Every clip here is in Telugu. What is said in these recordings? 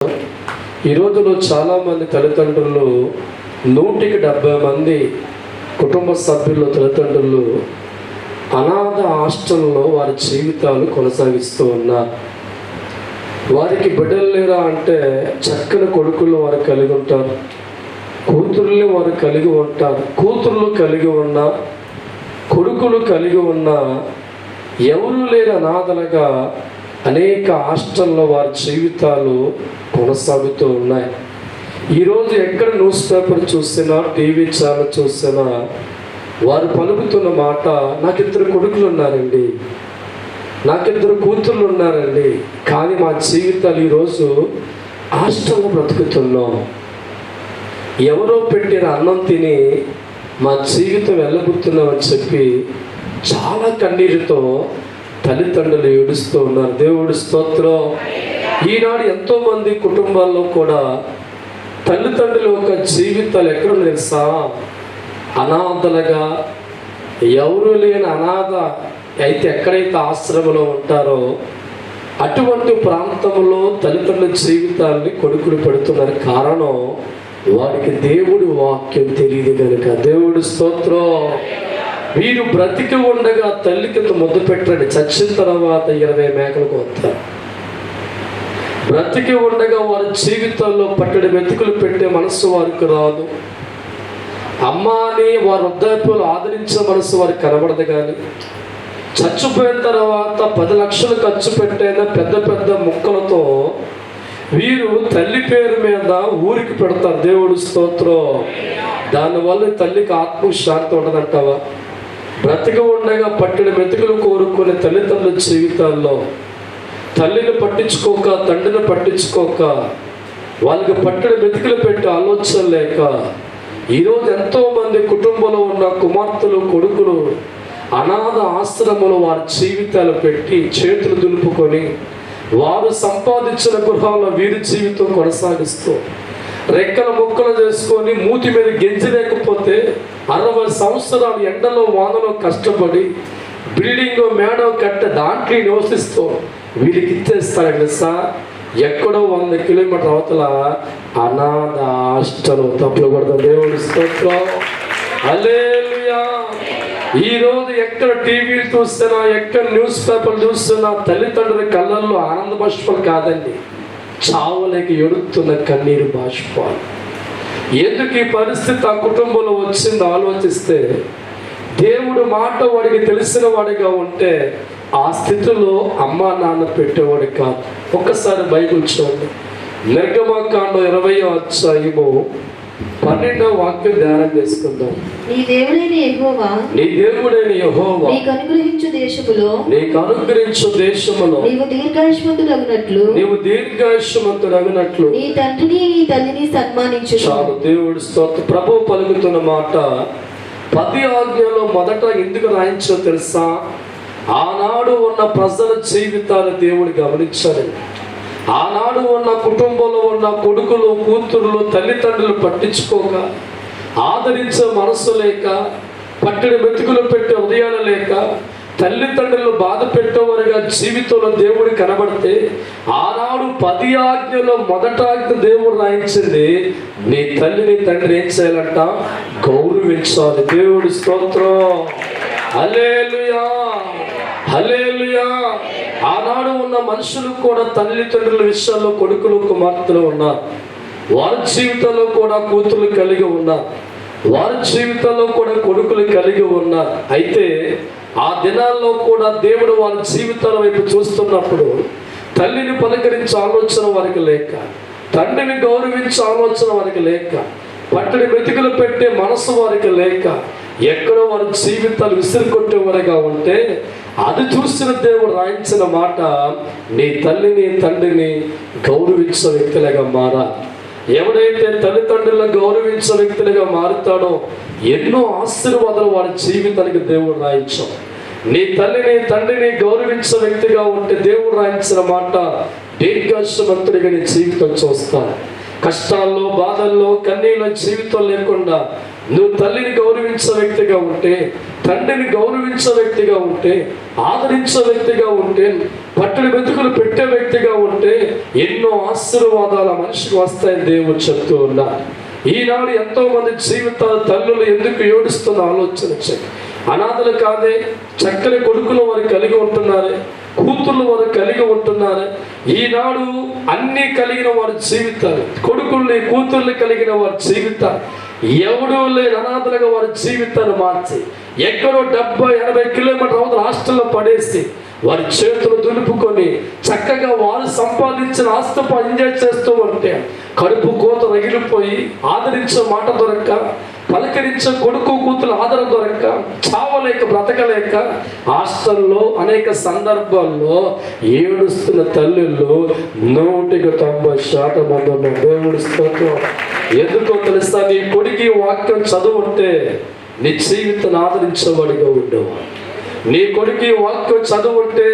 ఈ రోజులో చాలామంది తల్లిదండ్రులు 170 మంది కుటుంబ సభ్యులు తల్లిదండ్రులు అనాథ హాస్టల్లో వారి జీవితాలు కొనసాగిస్తూ ఉన్నారు. వారికి బిడ్డలు లేరా అంటే చక్కని కొడుకులు వారు కలిగి ఉంటారు, కూతుర్లు వారు కలిగి ఉంటారు. కూతుర్లు కలిగి ఉన్న కొడుకులు కలిగి ఉన్న ఎవరు లేని అనాథలుగా అనేక హాస్టల్లో వారి జీవితాలు కొనసాగుతూ ఉన్నాయి. ఈరోజు ఎక్కడ న్యూస్ పేపర్ చూసినా, టీవీ ఛానల్ చూసినా వారు పలుకుతున్న మాట, నాకు 2 కొడుకులు ఉన్నారండి, నాకు 2 కూతుర్లు ఉన్నారండి, కానీ మా జీవితాలు ఈరోజు హాస్టల్లో బ్రతుకుతున్నాం. ఎవరో పెట్టిన అన్నం తిని మా జీవితం వెళ్ళబుతున్నామని చెప్పి చాలా కన్నీరుతో తల్లిదండ్రులు ఏడుస్తూ ఉన్నారు. దేవుడి స్తోత్రం. ఈనాడు ఎంతోమంది కుటుంబాల్లో కూడా తల్లిదండ్రుల యొక్క జీవితాలు ఎక్కడ తెలుసా? అనాథలుగా, ఎవరు లేని అనాథ అయితే ఎక్కడైతే ఆశ్రమంలో ఉంటారో అటువంటి ప్రాంతంలో తల్లిదండ్రుల జీవితాన్ని కొడుకులు పెడుతున్నారు. కారణం వారికి దేవుడి వాక్యం తెలియదు కనుక. దేవుడి స్తోత్రం. వీరు బ్రతికి ఉండగా తల్లికి ముద్దు పెట్టండి, చచ్చిన తర్వాత 20 మేకలు కోస్తారు. బ్రతికి ఉండగా వారి జీవితాల్లో పట్టడి మెతుకులు పెట్టే మనస్సు వారికి రాదు. అమ్మాని వారి వృద్ధాప్యంలో ఆదరించే మనసు వారికి కనబడదు. కానీ చచ్చిపోయిన తర్వాత 10 లక్షలు ఖర్చు పెట్టైన పెద్ద పెద్ద ముక్కలతో వీరు తల్లి పేరు మీద ఊరికి పెడతారు. దేవుడి స్తోత్రం. దానివల్ల తల్లికి ఆత్మశాంతి ఉండదంటావా? బ్రతికి ఉండగా పట్టిన మెతుకులు కోరుకునే తల్లిదండ్రుల జీవితాల్లో తల్లిని పట్టించుకోక, తండ్రిని పట్టించుకోక, వాళ్ళకి పట్టిన మెతుకులు పెట్టి ఆలోచన లేక ఈరోజు ఎంతోమంది కుటుంబంలో ఉన్న కుమార్తెలు, కొడుకులు అనాథ ఆశ్రమంలో వారి జీవితాలు పెట్టి చేతులు దులుపుకొని వారు సంపాదించిన గృహాల్లో వీరి జీవితం కొనసాగిస్తూ రెక్కల ముక్కలు చేసుకొని మూతి మీద గెంజి లేకపోతే 60 సంవత్సరాలు ఎండలో వానలో కష్టపడి బిల్డింగ్ మేడ కట్ట దాంట్లో నివసిస్తూ వీరికి ఇచ్చేస్తారండి సార్. ఎక్కడో 100 కిలోమీటర్ అవతల అనాథ హాస్టల్. తప్పులు పడతా. దేవుడి స్తోత్రం. హల్లెలూయా. ఈరోజు ఎక్కడ టీవీలు చూస్తున్నా, ఎక్కడ న్యూస్ పేపర్లు చూస్తున్నా తల్లిదండ్రుల కళ్ళల్లో ఆనంద బాష్పాలు కాదండి, చావలేక ఎడుతున్న కన్నీరు బాష్పాలు. ఎందుకు ఈ పరిస్థితి ఆ కుటుంబంలో వచ్చిందో ఆలోచిస్తే, దేవుడు మాట వాడికి తెలిసిన వాడిగా ఉంటే ఆ స్థితిలో అమ్మా నాన్న పెట్టేవాడు కాదు. ఒక్కసారి బైబిల్ చూడండి. నిర్గమకాండం 20వ అధ్యాయము 12వ వాక్యం ధ్యానం చేసుకుందాం. నీ దేవుడైన యెహోవా నీకు అనుగ్రహించు దేశములో నీవు దీర్ఘాయుష్మంతుడగునట్లు నీ తండ్రిని నీ తల్లిని సన్మానించు. చాలు. దేవుడి స్తోత్రం. ప్రభువు పలుకుతున్న మాట 10 ఆజ్ఞలో మొదట ఎందుకు రాయించో తెలుసా? ఆనాడు ఉన్న ప్రజల జీవితాలు దేవుడు గమనించాడు. ఆనాడు ఉన్న కుటుంబంలో ఉన్న కొడుకులు, కూతురులు తల్లిదండ్రులు పట్టించుకోక, ఆదరించే మనసు లేక, పట్టిన మెతుకులు పెట్టే ఉదయాలు లేక, తల్లిదండ్రులు బాధ పెట్టేవారుగా జీవితంలో దేవుడు కనబడితే ఆనాడు 10 ఆజ్ఞలో మొదట ఆజ్ఞ దేవుడు రాయించింది, నీ తల్లిని తండ్రి ఏం చేయాలంట? గౌరవించాలి. దేవుడి స్తోత్రం. హల్లెలూయా, హల్లెలూయా. ఆనాడు ఉన్న మనుషులు కూడా తల్లిదండ్రుల విషయాల్లో కొడుకులు, కుమార్తెలు ఉన్నారు. వారి జీవితంలో కూడా కూతురు కలిగి ఉన్నారు, వారి జీవితంలో కూడా కొడుకులు కలిగి ఉన్నారు. అయితే ఆ దినాల్లో కూడా దేవుడు వారి జీవితాల వైపు చూస్తున్నప్పుడు తల్లిని పలకరించే ఆలోచన వారికి లేక, తండ్రిని గౌరవించే ఆలోచన వారికి లేక, పట్టడి మెతుకులు పెట్టే మనసు వారికి లేక, ఎక్కడో వారి జీవితాలు విసిరికొట్టేవారుగా ఉంటే అది చూసిన దేవుడు రాయించిన మాట, నీ తల్లిని తండ్రిని గౌరవించే వ్యక్తులుగా మారా. ఎవడైతే తల్లిదండ్రులను గౌరవించే వ్యక్తులుగా మారుతాడో ఎన్నో ఆశీర్వాదాలు వారి జీవితానికి దేవుడు రాయించాం. నీ తల్లిని తండ్రిని గౌరవించే వ్యక్తిగా ఉంటే దేవుడు రాయించిన మాట, దీర్ఘాయుష్మంతుడిగా నీ జీవితం చూస్తాను. కష్టాల్లో, బాధల్లో, కన్నీళ్ళ జీవితం లేకుండా నువ్వు తల్లిని గౌరవించే వ్యక్తిగా ఉంటే, తండ్రిని గౌరవించే వ్యక్తిగా ఉంటే, ఆదరించే వ్యక్తిగా ఉంటే, పట్టడి వెతుకులు పెట్టే వ్యక్తిగా ఉంటే ఎన్నో ఆశీర్వాదాల మనిషికి వస్తాయని దేవుడు చెప్తూ ఉన్నారు. ఈనాడు ఎంతో మంది జీవితాలు తల్లులు ఎందుకు ఏడుస్తున్న ఆలోచన చేయండి. అనాథలు కాదే, చక్కని కొడుకులు వారు కలిగి ఉంటున్నారు, కూతుర్లు వారు కలిగి ఉంటున్నారు. ఈనాడు అన్ని కలిగిన వారి జీవితాలు, కొడుకుల్ని కూతుర్ని కలిగిన వారి జీవితాలు, ఎవడూ లేని అనాథలుగా వారి జీవితాన్ని మార్చి ఎక్కడో 70-80 కిలోమీటర్ అవతల హాస్టల్లో పడేసి వారి చేతులు దులుపుకొని చక్కగా వారు సంపాదించిన ఆస్తిపై ఎంజాయ్ చేస్తూ ఉంటే కడుపు కోత రగిలిపోయి ఆదరించే మాట దొరక్క, పలకరించే కొడుకు కూతురు ఆదరణ దొరక్క, చావలేక బ్రతకలేక హాస్టల్లో అనేక సందర్భాల్లో ఏడుస్తున్న తల్లుళ్ళు 100% మంది ఉన్న దేవుడి స్తోత్రం. ఎందుకో తెలుసా? నీ కొడుకు వాక్యం చదువుంటే నీ జీవితాన్ని ఆదరించేవాడిగా ఉండేవా? నీ కొడుకు వాక్యం చదువుంటే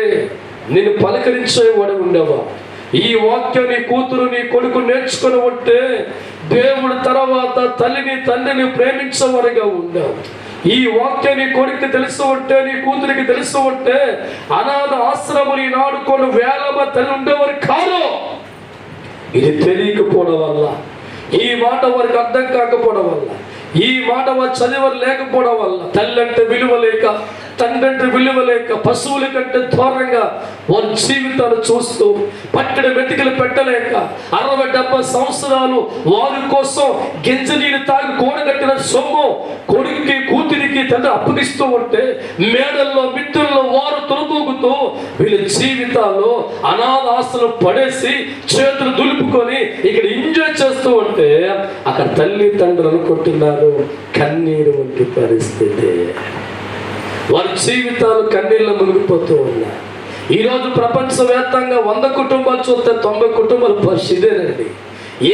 నేను పలకరించేవాడు ఉండేవా? ఈ వాక్యం నీ కూతురు నీ కొడుకు నేర్చుకుని ఉంటే దేవుడు తర్వాత తల్లిని తండ్రిని ప్రేమించేవాడిగా ఉండేవు. ఈ వాక్యం నీ కొడుకు తెలుసు ఉంటే, నీ కూతురికి తెలుసు ఉంటే అనాథ ఆశ్రమం ఈనాడు కొన్ని వేల తల్లి ఉండేవారు కాదు. ఇది తెలియకపోవడం వల్ల, ఈ మాట వారికి అర్థం కాకపోవడం వల్ల, ఈ మాట వారు చదివరు లేకపోవడం వల్ల తల్లి అంటే విలువ లేక, తండ్రి అంటే విలువ లేక, పశువుల కంటే దూరంగా వారి జీవితాలు చూస్తూ పట్టడి వెతికలు పెట్టలేక 60-70 సంవత్సరాలు వారి కోసం గింజనీళ్ళు తాగి కూడగట్టిన సొమ్ము కొడుక్కి కూతురికి తండ్రి అప్పగిస్తూ ఉంటే మేడల్లో మిత్రుల్లో వారు తొలతూగుతూ వీళ్ళ జీవితాల్లో అనాథ ఆస్తులు పడేసి చేతులు దులుపుకొని ఇక్కడ ఎంజాయ్ చేస్తూ ఉంటే అక్కడ తల్లి తండ్రులు అనుకుంటున్నారు కన్నీరు వంటి పరిస్థితి. వారి జీవితాలు కన్నీళ్ళ మునిగిపోతూ ఉన్నాయి. ఈరోజు ప్రపంచవ్యాప్తంగా 100 కుటుంబాలు చూస్తే 90 కుటుంబాలు పరిస్థితేనండి.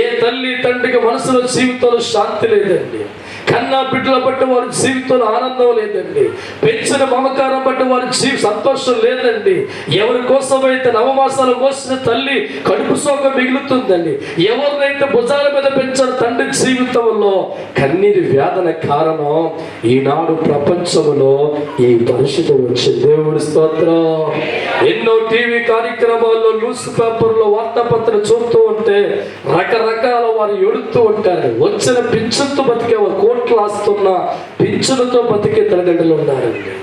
ఏ తల్లి తండ్రికి మనసులో జీవితంలో శాంతి లేదండి. కన్నా బిడ్డల బట్టి వారి జీవితంలో ఆనందం లేదండి. పెంచిన మమకారం బట్టి వారి సంతోషం లేదండి. ఎవరి కోసమైతే నవమాసాలు మోసిన తల్లి కడుపు సోక మిగులుతుందండి. ఎవరినైతే భుజాల మీద పెంచిన తండ్రి జీవితంలో కన్నీటి వేదన కారణం ఈనాడు ప్రపంచంలో ఈ పరిస్థితి వచ్చింది. దేవుడి స్తోత్రం. ఎన్నో టీవీ కార్యక్రమాల్లో, న్యూస్ పేపర్లో, వార్తాపత్రికలు చూస్తూ ఉంటే రకరకాల వారు ఎడుతూ ఉంటారు. వచ్చిన పింఛన్తో బతికే వారు, కోట్ల ఆస్తున్న పింఛనుతో బతికే తల్లిదండ్రులు ఉన్నారండి.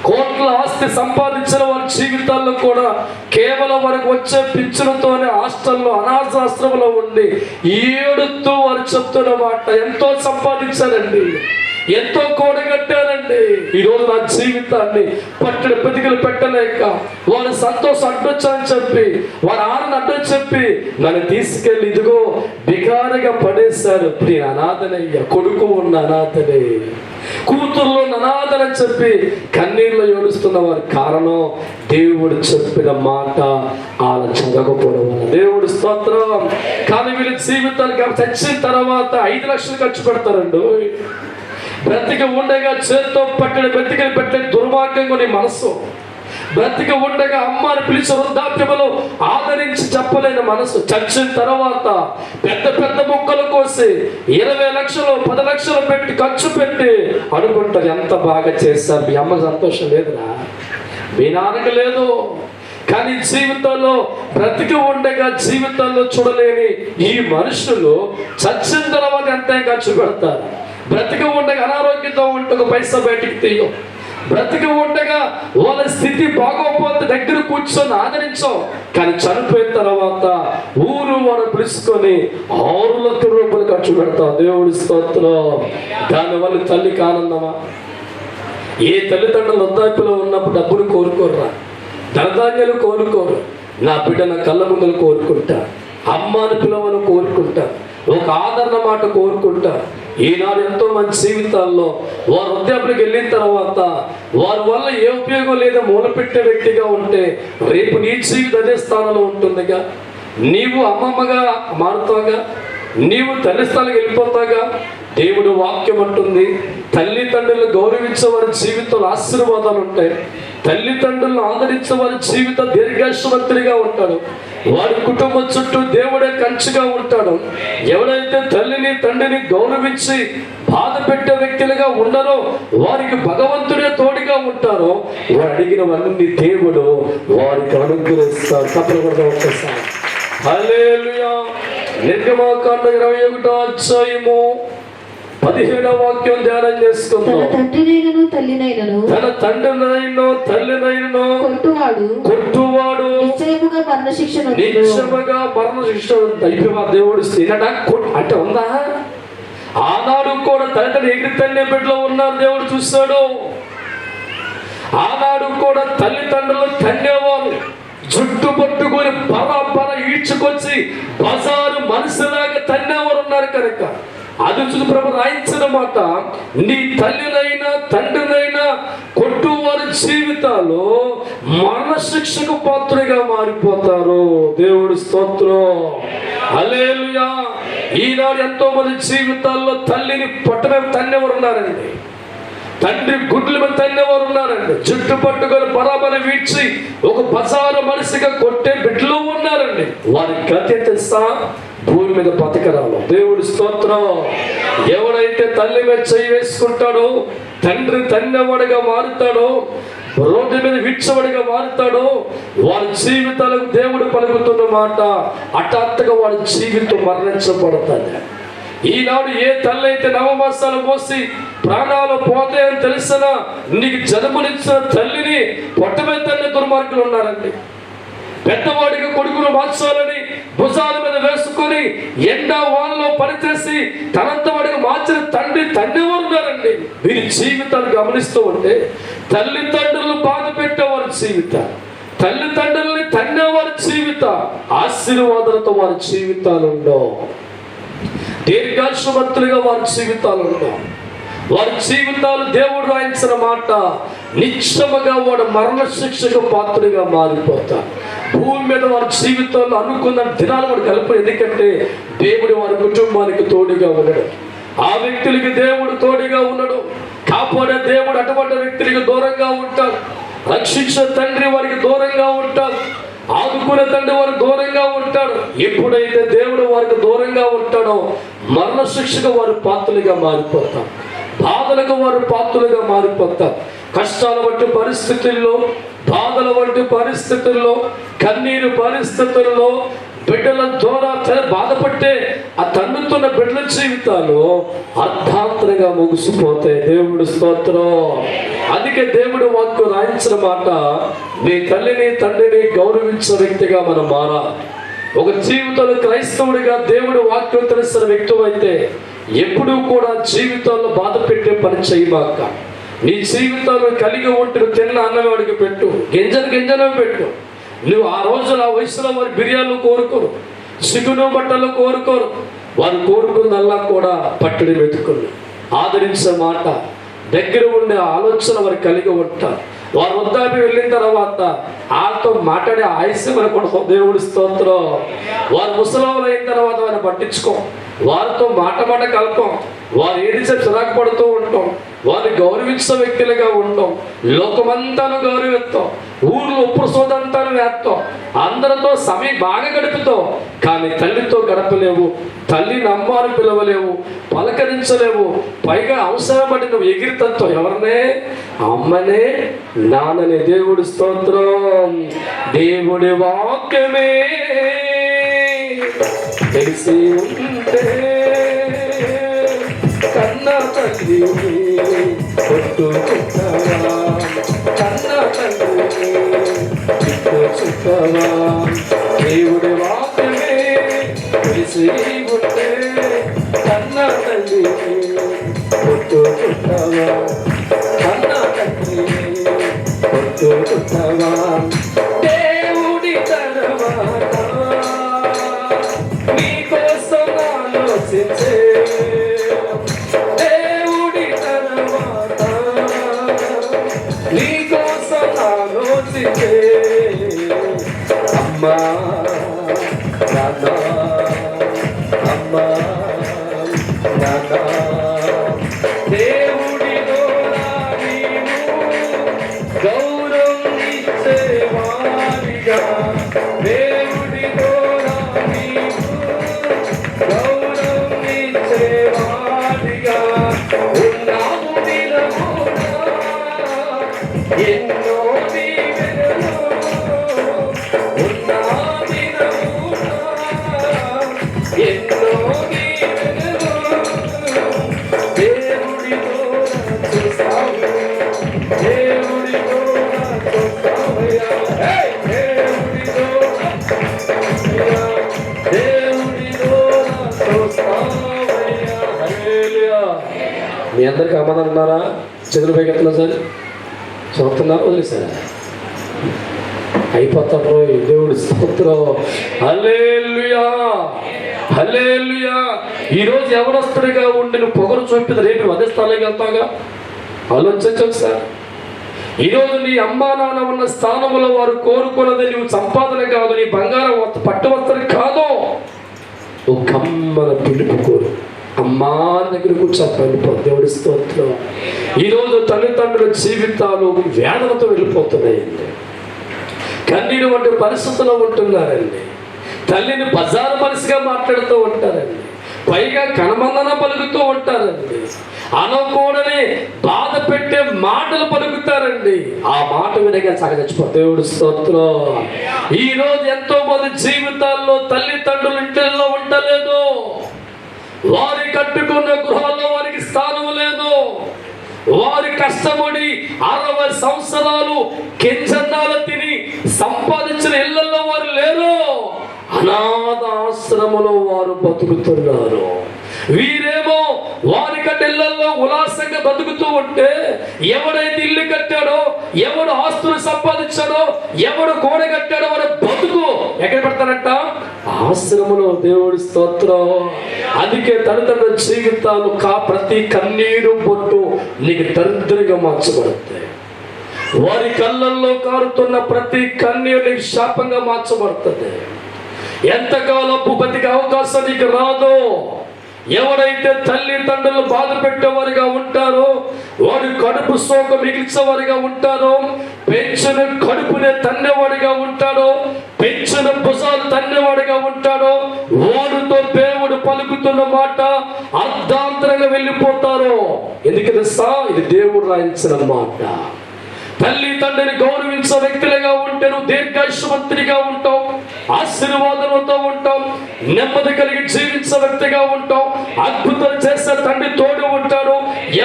కోట్ల ఆస్తి సంపాదించిన వారి జీవితాల్లో కూడా కేవలం వారికి వచ్చే పింఛనుతోనే హాస్టల్లో అనాథాశ్రమంలో ఉండి ఏడుతూ వారు చెప్తున్న మాట, ఎంతో సంపాదించారండి, ఎంతో కూడగట్టారండి. ఈరోజు నా జీవితాన్ని పట్టడి పెతికలు పెట్టలేక వారి సంతోషం అడ్డొచ్చని చెప్పి, వారి ఆనందం అడ్డొచ్చి చెప్పి నన్ను తీసుకెళ్ళి ఇదిగో బికారిగా పడేశారు. నేను అనాథనయ్యా, కొడుకు ఉన్న అనాథనే, కూతుర్లో అనాథనని చెప్పి కన్నీళ్ళు ఏడుస్తున్న వారి కారణం దేవుడు చెప్పిన మాట వాళ్ళ చదవకపోవడం వల్ల. దేవుడు స్తోత్రం. కానీ వీళ్ళ జీవితానికి చచ్చిన తర్వాత 5 లక్షలు ఖర్చు పెడతారండి. బ్రతికి ఉండగా చేత్తో పట్టడి బ్రతికలు పెట్టే దుర్మార్గం కొని మనసు, బ్రతికి ఉండగా అమ్మని పిలిచి వృద్ధాప్యములో ఆదరించి చెప్పలేని మనసు, చచ్చిన తర్వాత పెద్ద పెద్ద మొక్కలు కోసి 20 లక్షలు 10 లక్షలు పెట్టి ఖర్చు పెట్టి అనుకుంటారు ఎంత బాగా చేస్తారు. మీ అమ్మ సంతోషం లేదురా, మీ నాన్నకి లేదు. కానీ జీవితంలో బ్రతికి ఉండగా జీవితంలో చూడలేని ఈ మనుషులు చచ్చిన తర్వాత ఎంత ఖర్చు పెడతారు. బ్రతికి ఉండగా అనారోగ్యంతో ఉంటే 1 పైసా బయటికి తీయం. బ్రతికి ఉండగా వాళ్ళ స్థితి బాగోపోతే దగ్గర కూర్చొని ఆదరించాం. కానీ చనిపోయిన తర్వాత ఊరు వారు పిలుచుకొని 6 లక్షల రూపాయలు ఖర్చు పెడతాం. దేవుడి స్తోత్రం. దానివల్ల తల్లికి ఆనందమా? ఏ తల్లిదండ్రులు వృద్ధాప్యలో ఉన్నప్పుడు డబ్బులు కోరుకోర్రా, ధనధాన్యాలు కోరుకోరు. నా బిడ్డ నా కళ్ళ ముందులు కోరుకుంటా, అమ్మాని పిలవను కోరుకుంటా, ఒక ఆదరణ మాట కోరుకుంటా. ఈనాడు ఎంతో మంది జీవితాల్లో వారు వృద్ధాప్యకి వెళ్ళిన తర్వాత వారి వల్ల ఏ ఉపయోగం లేదా మూలపెట్టే వ్యక్తిగా ఉంటే రేపు నీ జీవితం అదే స్థానంలో ఉంటుందిగా. నీవు అమ్మమ్మగా మారుతావుగా, నీవు తల్లి స్థానానికి వెళ్ళిపోతాగా. దేవుడు వాక్యం అంటుంది, తల్లిదండ్రులు గౌరవించే వారి జీవితంలో ఆశీర్వాదాలు ఉంటాయి. తల్లిదండ్రులను ఆదరించే వారి జీవితం దీర్ఘాయుష్మంతుడిగా ఉంటాడు. వారి కుటుంబం చుట్టూ దేవుడే కంచిగా ఉంటాడు. ఎవరైతే తల్లిని తండ్రిని గౌరవించి బాధ పెట్టే వ్యక్తులుగా ఉండరో వారికి భగవంతుడే తోడుగా ఉంటారో వారు అడిగినవన్నీ దేవుడు వారికి అనుగ్రహిస్తారు. తప్పకుండా ఒక్కసారి హల్లెలూయా. నిర్గమాకాండ 21వ అధ్యాయము 17వ వాక్యం ధ్యానం చేసుకుందాం. తన తండ్రినైనను తల్లినైనను కొట్టువాడు నిశ్చయముగా మరణశిక్ష దేవుడు అంటే ఉందా? ఆనాడు కూడా తల్లిదండ్రులు ఎగిరి తల్లి బిడ్డలో ఉన్నారు, దేవుడు చూస్తాడు. ఆనాడు కూడా తల్లిదండ్రులు తన్నేవాళ్ళు జుట్టు పట్టుకొని పర ఈడ్చుకొచ్చి బజారు మనుషులాగా తన్నేవారు ఉన్నారు కనుక అది చూసి ప్రభు రాయించిన మాట, నీ తల్లినైనా తండ్రినైనా కొట్టువారి జీవితాలు మరణశిక్షకు పాత్రగా మారిపోతారు. దేవుడి స్తోత్రం, హల్లెలూయా. ఈనాడు ఎంతో మంది జీవితాల్లో తల్లిని పొట్టమే తన్నేవారు ఉన్నారండి, తండ్రి గుడ్ల మీద తన్నేవారు ఉన్నారండి, జుట్టు పట్టుకొని బరాబర వీడ్చి ఒక బజారు మనిషిగా కొట్టే బిడ్డలు ఉన్నారండి. వారి గతి తెలుసా? భూమి మీద బతకరాలు. దేవుడి స్తోత్రం. ఎవడైతే తల్లి మీద చేయి వేసుకుంటాడో, తండ్రి తన్నేవాడిగా మారుతాడో, రోడ్డు మీద విడ్చవాడిగా మారుతాడో, వారి జీవితాలకు దేవుడు పలుకుతున్న మాట హఠాత్తుగా వాడి జీవితం మరణించబడుతుంది. ఈనాడు ఏ తల్లి అయితే నవమాసాలు మోసి ప్రాణాలు పోతాయని తెలిసినా నీకు జన్మనిచ్చిన తల్లిని పొట్టమే తల్లి దుర్మార్గులు ఉన్నారండి. పెద్దవాడిగా కొడుకును మార్చాలని భుజాల మీద వేసుకొని ఎండా వానలో పనిచేసి తనంత వాడిగా మార్చిన తండ్రి ఉన్నారండి. వీరి జీవితాలు గమనిస్తూ ఉంటే తల్లిదండ్రులను బాధ పెట్టేవారి జీవిత, తల్లిదండ్రులని తన్నేవారి జీవిత, ఆశీర్వాదాలతో వారి జీవితాలు ఉండవు. దీర్ఘాయుష్మంతులుగా వారి జీవితాలు ఉండవు. వారి జీవితాలు దేవుడు రాయించిన మాట నిశ్చయముగా వాడు మరణశిక్షకు పాత్రగా మారిపోతారు. భూమి మీద వారి జీవితాల్లో అనుకున్న దినాలు వాడు కలుపు. ఎందుకంటే దేవుడు వారి కుటుంబానికి తోడుగా ఉన్నాడు, ఆ వ్యక్తులకి దేవుడు తోడుగా ఉన్నాడు. కాపాడే దేవుడు అటువంటి వ్యక్తులకి దూరంగా ఉంటాడు, రక్షించే తండ్రి వారికి దూరంగా ఉంటాడు, ఆదుకునే తండ్రి వారికి దూరంగా ఉంటాడు. ఎప్పుడైతే దేవుడు వారికి దూరంగా ఉంటాడో మరణశిక్షకు వారు పాత్రలుగా మారిపోతారు, బాధలకు వారు పాత్రలుగా మారిపోతారు. కష్టాల వంటి పరిస్థితుల్లో, బాధల వంటి పరిస్థితుల్లో, కన్నీరు పరిస్థితుల్లో బిడ్డల ద్వారా బాధపట్టే ఆ తన్నుతున్న బిడ్డల జీవితాలు అర్ధాంతరంగా ముగిసిపోతాయి. దేవుడు స్తోత్రం. అందుకే దేవుడు వాక్కు రాయించిన మాట, నీ తల్లిని తండ్రిని గౌరవించిన వ్యక్తిగా మనం మారాలి. ఒక జీవితంలో క్రైస్తవుడిగా దేవుడు వాక్యం తెలిసిన వ్యక్తి అయితే ఎప్పుడూ కూడా జీవితాల్లో బాధ పెట్టే పని చేయమాక. నీ జీవితంలో కలిగి ఉంటున్న తిన్న అన్నవాడికి పెట్టు, గింజలు పెట్టు. నువ్వు ఆ రోజున ఆ వయసులో వారి బిర్యానీలు కోరుకోరు, సిగును బట్టలు కోరుకోరు. వారు కోరుకున్నల్లా కూడా పట్టుడి వెతుకుని ఆదరించే మాట, దగ్గర ఉండే ఆలోచన వారు కలిగి ఉంటారు. వారు వద్దాపి వెళ్ళిన తర్వాత వాళ్ళతో మాట్లాడే ఆయుష్యం మనకు దేవుడి స్తోత్రం. వారు ముసలవులు అయిన తర్వాత వారిని పట్టించుకో, వారితో మాట కలపం, వారు ఏడిచే చిరాకు పడుతూ ఉంటాం, వారిని గౌరవించే వ్యక్తులుగా ఉంటాం, లోకమంతాను గౌరవిస్తాం, ఊర్లో ఉప్పుడు సోదంతాను వేస్తాం, అందరితో సమయం బాగా గడుపుతాం. కానీ తల్లితో గడపలేవు, తల్లి నమ్మారు పిలవలేవు, పలకరించలేవు. పైగా అవసరం బట్టి నువ్వు ఎగిరితత్వం ఎవరినే? అమ్మనే నాన్ననే. దేవుడి స్తోత్రం. దేవుడి వాక్యమే తెలిసి ఉంటే కన్నా తల్లి కొట్టుకుంటావా, కన్నా తల్లి కొట్టుకుంటావా. దేవుడి వాక్యమే తెలిసి ఉంటే కన్నా తల్లి కొట్టుకుంటావా, కన్నా తల్లి కొట్టుకుంటావా. దేవుడి తర్వాత నీకోసం ఆలోచించే, దేవుడి తర్వాత నీకోసం ఆలోచించే అమ్మా నాన్న, అమ్మా నాన్న. దేవుడి ద్వారా నీవు గౌరవం ఇచ్చేవారిగా, దేవుడి ద్వారా నీవు గౌరవం మీ అందరికి అమ్మదం ఉన్నారా? చేతులు పైకెత్తున్నా సార్, చూస్తున్నారు, వదిలేసారా? అయిపోతారు. దేవుడి స్తోత్రం. హల్లెలూయా, హల్లెలూయా. ఈరోజు ఎవరొస్తుడిగా ఉండి నువ్వు పొగరు చూపితే రేపు అదే స్థాయికి వెళ్తావుగా. ఆలోచించు సార్. ఈరోజు నీ అమ్మా నాన్న ఉన్న స్థానంలో వారు కోరుకున్నది నువ్వు సంపాదన కాదు, నీ బంగారం పట్టు వస్త్రం కాదు, నువ్వు కమ్మన పిలుపు కోరు. అమ్మా దగ్గర కూర్చొని వెళ్ళిపో. దేవుడి స్తోత్రం. ఈరోజు తల్లిదండ్రుల జీవితాలు వేదనతో వెళ్ళిపోతున్నాయండి. కన్నీరు వంటి పరిస్థితుల్లో ఉంటున్నారండి. తల్లిని బజారు మనిషిగా మాట్లాడుతూ ఉంటారండి. పైగా కనమందన పలుకుతూ ఉంటారండి. అనకూడని బాధ పెట్టే మాటలు పలుకుతారండి. ఆ మాట వినగా చచ్చిపోతే దేవుడి స్తోత్రం. ఈ రోజు ఎంతో మంది జీవితాల్లో తల్లిదండ్రులు ఇంట్లో ఉండలేదు. వారి కట్టుకున్న గృహాల్లో వారికి స్థానం లేదు. వారి కష్టపడి 60 సంవత్సరాలు కింజన్నాలు తిని సంపాదించిన ఇళ్లలో వారు లేరు. అనాథ ఆశ్రమంలో వారు బతుకుతున్నారు. వీరేమో వారి కట్టెళ్లలో ఉల్లాసంగా బతుకుతూ ఉంటే, ఎవడైతే ఇల్లు కట్టాడో, ఎవడు ఆస్తులు సంపాదించాడో, ఎవడు గోడ కట్టాడో వాడు బతుకు ఎక్కడ పెడతారంట? ఆశ్రమంలో. దేవుడి స్తోత్రం. అందుకే తల్లిదండ్రుల జీవితాలు ప్రతి కన్నీరు పొట్టు నీకు దరిద్రంగా మార్చబడతాయి. వారి కళ్ళల్లో కారుతున్న ప్రతి కన్నీరు నీకు శాపంగా మార్చబడుతుంది. ఎంతకాలం బతికే అవకాశం నీకు రాదు. ఎవరైతే తల్లిదండ్రులు బాధ పెట్టేవారిగా ఉంటారో, వాడు కడుపు సోక మిగిల్చేవారిగా ఉంటారో, పెంచిన కడుపునే తన్నేవాడిగా ఉంటాడో, పెంచిన భుజాలు తన్నేవాడిగా ఉంటాడో, వాడితో దేవుడు పలుకుతున్న మాట అర్ధాంతరంగా వెళ్ళిపోతారో. ఎందుకంటే ఇది దేవుడు రాయించిన మాట. తల్లి తండ్రిని గౌరవించే వ్యక్తులుగా ఉంటే నువ్వు దీర్ఘాయుష్మంతునిగా ఉంటావు, ఆశీర్వాదంతో ఉంటావు, నెమ్మది కలిగి జీవించే వ్యక్తిగా ఉంటావు, అద్భుతాలు చేసే తండ్రి తోడు ఉంటాడు.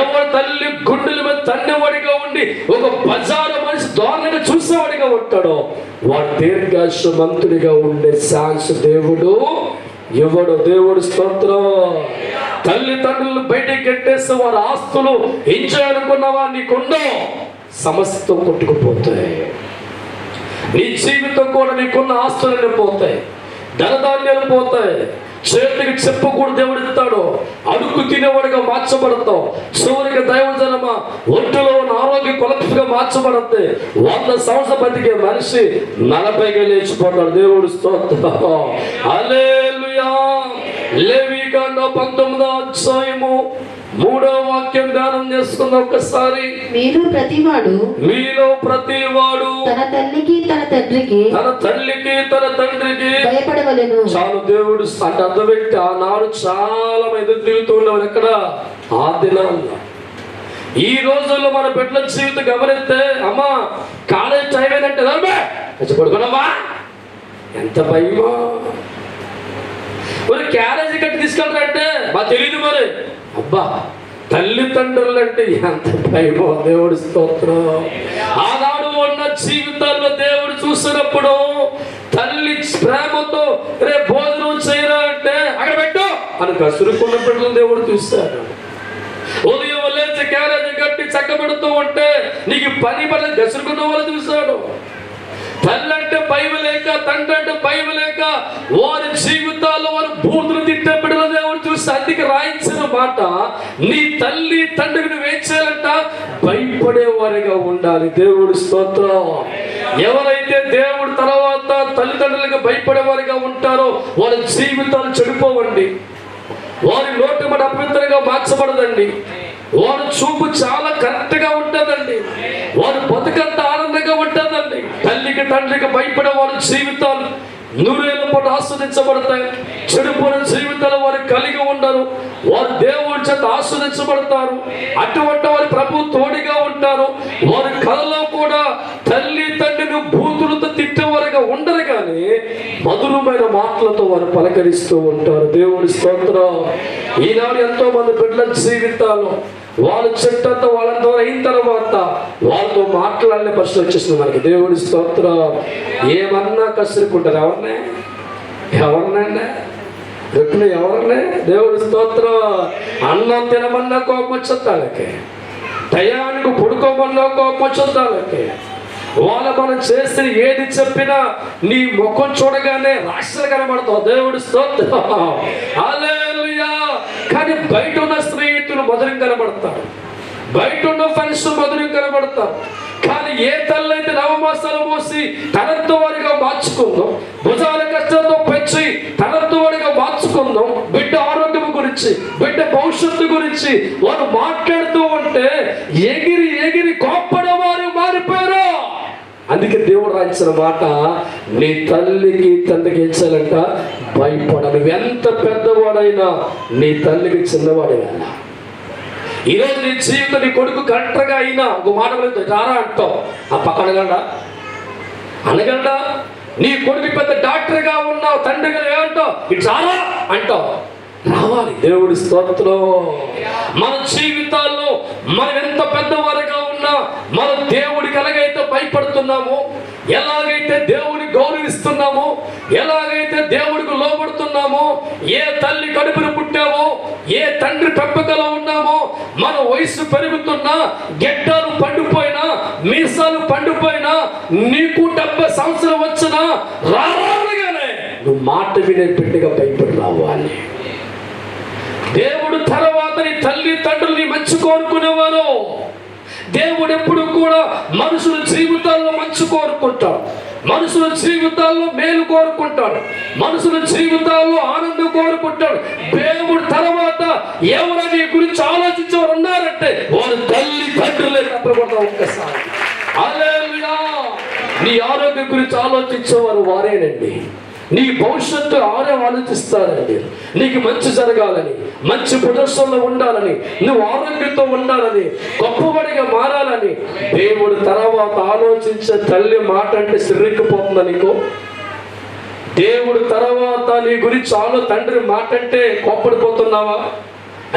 ఎవరు తల్లి గుండెల మీద తన్నేవాడిగా ఉండి ఒక బజారు మనిషి దారుణంగా చూసేవాడిగా ఉంటాడో, వాడు దీర్ఘాయుష్మంతునిగా ఉండే ఛాన్స్ దేవుడు ఎవడు. దేవుడు స్తోత్రం. తల్లిదండ్రులు బయటికి కట్టేస్తే వారి ఆస్తులు ఎంజాయ్ అనుకున్నవా నీకుండో, సమస్యతో కొట్టుకుపోతాయి. నీ జీవితం కూడా నీకున్న ఆస్తులు పోతాయి, ధనధాన్యాలు పోతాయి. చేతికి చెప్పకూడదు దేవుడు ఇస్తాడు. అడుగు తినేవాడిగా మార్చబడతావు. చివరికి దైవజనమ ఒంటిలో ఉన్న ఆరోగ్య కొలతగా మార్చబడతాయి. 100 సంవత్సరాలు బతికే మనిషి 40గా లేచిపోతాడు. దేవుడు స్తోత్రం. హల్లెలూయా. లేవికాండం 19వ అధ్యాయము 3వ వాక్యం ధ్యానం చేసుకుందాం ఒకసారి. మీలో ప్రతివాడు తన తల్లికి తన తండ్రికి భయపడవలెను. చాలు. దేవుడు అంటే అర్థపెట్టి ఆనాడు చాలా ఎదురు తిరుగుతున్నారు. ఎక్కడ? ఆ దినాల్లో. ఈ రోజుల్లో మన బిడ్డల జీవితం గమనిస్తే, అమ్మా కాలేజ్ టైం ఏంటంటే పడుకున్నావా, ఎంత భయమో. మరి క్యారేజీ కట్టి తీసుకెళ్తారంటే మాకు తెలియదు. మరి అబ్బా తల్లిదండ్రులు అంటే ఎంత భయమో. దేవుడి స్తోత్రం. ఆనాడు ఉన్న జీవితాల్లో దేవుడు చూసినప్పుడు తల్లి ప్రేమతో రే భోజనం చేయరా అంటే అక్కడ పెట్టు అని కసురుకున్న బిడ్డలు దేవుడు చూశాడు. ఉదయం లేచి క్యారేజీ కట్టి చక్కబెడుతూ ఉంటే నీకు పని కసురుకున్న వాళ్ళు చూశాడు. తల్లి అంటే భయం లేక, తండ్రి అంటే భయం లేక వారి జీవితాల్లో వారు బూతులు తిట్టే బిడ్డల దేవుడు చూసి అందుకే రాయించిన మాట, నీ తల్లి తండ్రికి నువ్వేం చేయాలంట? భయపడేవారిగా ఉండాలి. దేవుడు స్తోత్రం. ఎవరైతే దేవుడు తర్వాత తల్లిదండ్రులకు భయపడేవారిగా ఉంటారో వారి జీవితాలు చెడిపోవండి. వారి నోటి మాట అపవిత్రంగా మార్చబడదండి. వారి చూపు చాలా కరెక్ట్ గా ఉంటుందండి. వారి బతుకంత ఆనందంగా ఉంటుందండి. తల్లికి తండ్రికి భయపడే వారి జీవితాలు 100 ఏళ్ల పాటు ఆస్వాదించబడతాయి. చెడిపోయిన జీవితాలు వారు కలిగి ఉండరు. వారు దేవుడి చేత ఆస్వాదించబడతారు. అటువంటి వారి ప్రభు తోడిగా ఉంటారు. వారి కళలో కూడా తల్లి తండ్రిని బూతులతో తిట్టేవారుగా ఉండరు, కానీ మధురమైన మాటలతో వారు పలకరిస్తూ ఉంటారు. దేవుడి స్తోత్రం. ఈనాడు ఎంతో మంది బిడ్డల జీవితాలు వాళ్ళ చెట్టంతా వాళ్ళతో అయిన తర్వాత వాళ్ళతో మాట్లాడలే పరిస్థితి వచ్చేసింది మనకి. దేవుడి స్తోత్రం. ఏమన్నా కసురుకుంటారు. ఎవరినైనా ఎప్పుడు ఎవరినే దేవుడి స్తోత్రం. అన్నం తినమన్నా కోపం వచ్చేస్తాలకి, టయానికి పడుకోమన్నా కోపం వచ్చేస్తాలకి. వాళ్ళ మనం చేస్తే ఏది చెప్పినా నీ ముఖం చూడగానే రాష్ట్రాలు కనబడతావు. దేవుడి స్తోత్రం. హల్లెలూయా. కానీ బయట ఉన్న స్నేహితులు మధురం కనబడతారు, బయట ఉన్న ఫ్రెండ్స్ మధురం కనబడతారు. కానీ ఏ తల్లి అయితే నవమాసాలు మోసి తనతో వాడిగా మార్చుకుందాం, భుజాల కష్టంతో పెంచి తనతో వాడిగా మార్చుకుందాం, బిడ్డ ఆరోగ్యం గురించి, బిడ్డ భవిష్యత్తు గురించి వారు మాట్లాడుతూ ఉంటే ఎగిరి ఎగిరి కోప్పడే వారు మారిపోయారు. అందుకే దేవుడు రాయించిన మాట, నీ తల్లికి తండ్రికి ఏం చేయాలంట? భయపడ. నువ్వు ఎంత పెద్దవాడైనా నీ తల్లికి చిన్నవాడైనా. ఈరోజు నీ జీవితం, నీ కొడుకు కరెక్ట్గా అయినా ఒక మాట రారా అంటావు, ఆ పక్క అనగలడా? నీ కొడుకు పెద్ద డాక్టర్గా ఉన్నావు, తండ్రిగా ఏమంటావు? ఇటు రారా అంటావు. రావాలి. దేవుడి స్తోత్రం. మన జీవితాల్లో మనం ఎంత పెద్దవారుగా ఉన్నా మన దేవుడికి ఎలాగైతే భయపడుతున్నామో, ఎలాగైతే దేవుడిని గౌరవిస్తున్నామో, ఎలాగైతే దేవుడికి లోబడుతున్నామో, ఏ తల్లి కడుపును పుట్టామో, ఏ తండ్రి పెంపకలో ఉన్నామో, మన వయసు పెరుగుతున్నా, గెడ్డాలు పండిపోయినా, మీసాలు పండిపోయినా, నీకు 70 సంవత్సరం వచ్చినా రాగానే నువ్వు మాట వినే బిడ్డగా భయపడి రావాలి. దేవుడు తర్వాత నీ తల్లి తండ్రులు నీ మంచి కోరుకునేవారు. దేవుడు ఎప్పుడు కూడా మనుషుల జీవితాల్లో మంచి కోరుకుంటాడు, మనుషుల జీవితాల్లో మేలు కోరుకుంటాడు, మనుషుల జీవితాల్లో ఆనందం కోరుకుంటాడు. దేవుడు తర్వాత ఎవరు నీ గురించి ఆలోచించేవారు ఉన్నారంటే వారు తల్లి తండ్రులే. తప్పకుండా ఒక్కసారి హల్లెలూయా. నీ ఆరోగ్యం గురించి ఆలోచించేవారు వారేనండి. నీ భవిష్యత్తు ఆలోచిస్తారండి. నీకు మంచి జరగాలని, మంచి ప్రదర్శనలో ఉండాలని, నువ్వు ఆరోగ్యంతో ఉండాలని, గొప్పవాడిగా మారాలని దేవుడు తర్వాత ఆలోచించే తల్లి మాట అంటే సిర్రిక్కిపోతుందా నీకు? దేవుడు తర్వాత నీ గురించి తండ్రి మాట అంటే కోప్పడిపోతున్నావా?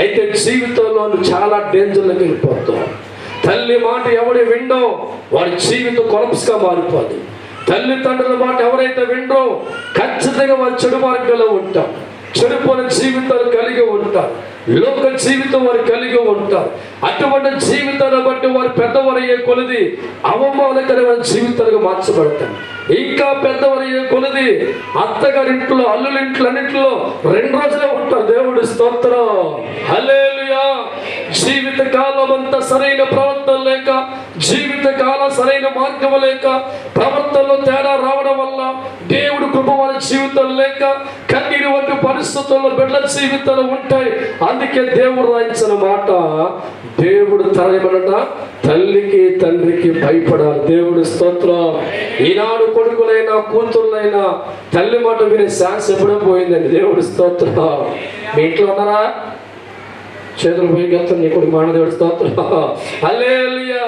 అయితే జీవితంలో నువ్వు చాలా డేంజర్లోకి వెళ్ళిపోతావు. తల్లి మాట ఎవడు విండో వాడి జీవితం కొలప్స్గా మారిపోదు. తల్లిదండ్రుల మాట ఎవరైతే విండ్రో ఖచ్చితంగా వారు చెడు మార్గంలో ఉంటారు, చెడిపోయిన జీవితాలు కలిగి ఉంటారు, లోక జీవితం వారు కలిగి ఉంటారు. అటువంటి జీవితాన్ని బట్టి వారు పెద్దవారయ్యే కొలది అవమానకరమైన జీవితాలుగా మార్చబడతారు. ఇంకా పెద్దవారయ్యే కొలది అత్తగారింట్లో, అల్లులింట్లో అన్నింటిలో 2 రోజులే ఉంటారు. దేవుడి స్తోత్రం. హల్లెలూయా. జీవిత కాలం అంతా సరైన ప్రవర్తన లేక, జీవిత కాలం సరైన మార్గం లేక, ప్రవర్తనలో తేడా రావడం వల్ల దేవుడు కృప వారి జీవితం లేక కన్నీరు వంటి పరిస్థితుల్లో బిడ్డల జీవితాలు ఉంటాయి. అందుకే దేవుడు రాయించిన మాట, దేవుడు తరమనట తల్లికి తండ్రికి భయపడాలి. దేవుడి స్తోత్రం. ఈనాడు కొడుకులైనా కూతుర్లైనా తల్లి మాట వినే ఛాన్స్ ఎప్పుడో పోయిందండి. దేవుడి స్తోత్రం. మీ ఇంట్లో ఉన్నారా? చేతులు పోయి నీ కొడుకు మాట. దేవుడి స్తోత్రం. హల్లెలూయా.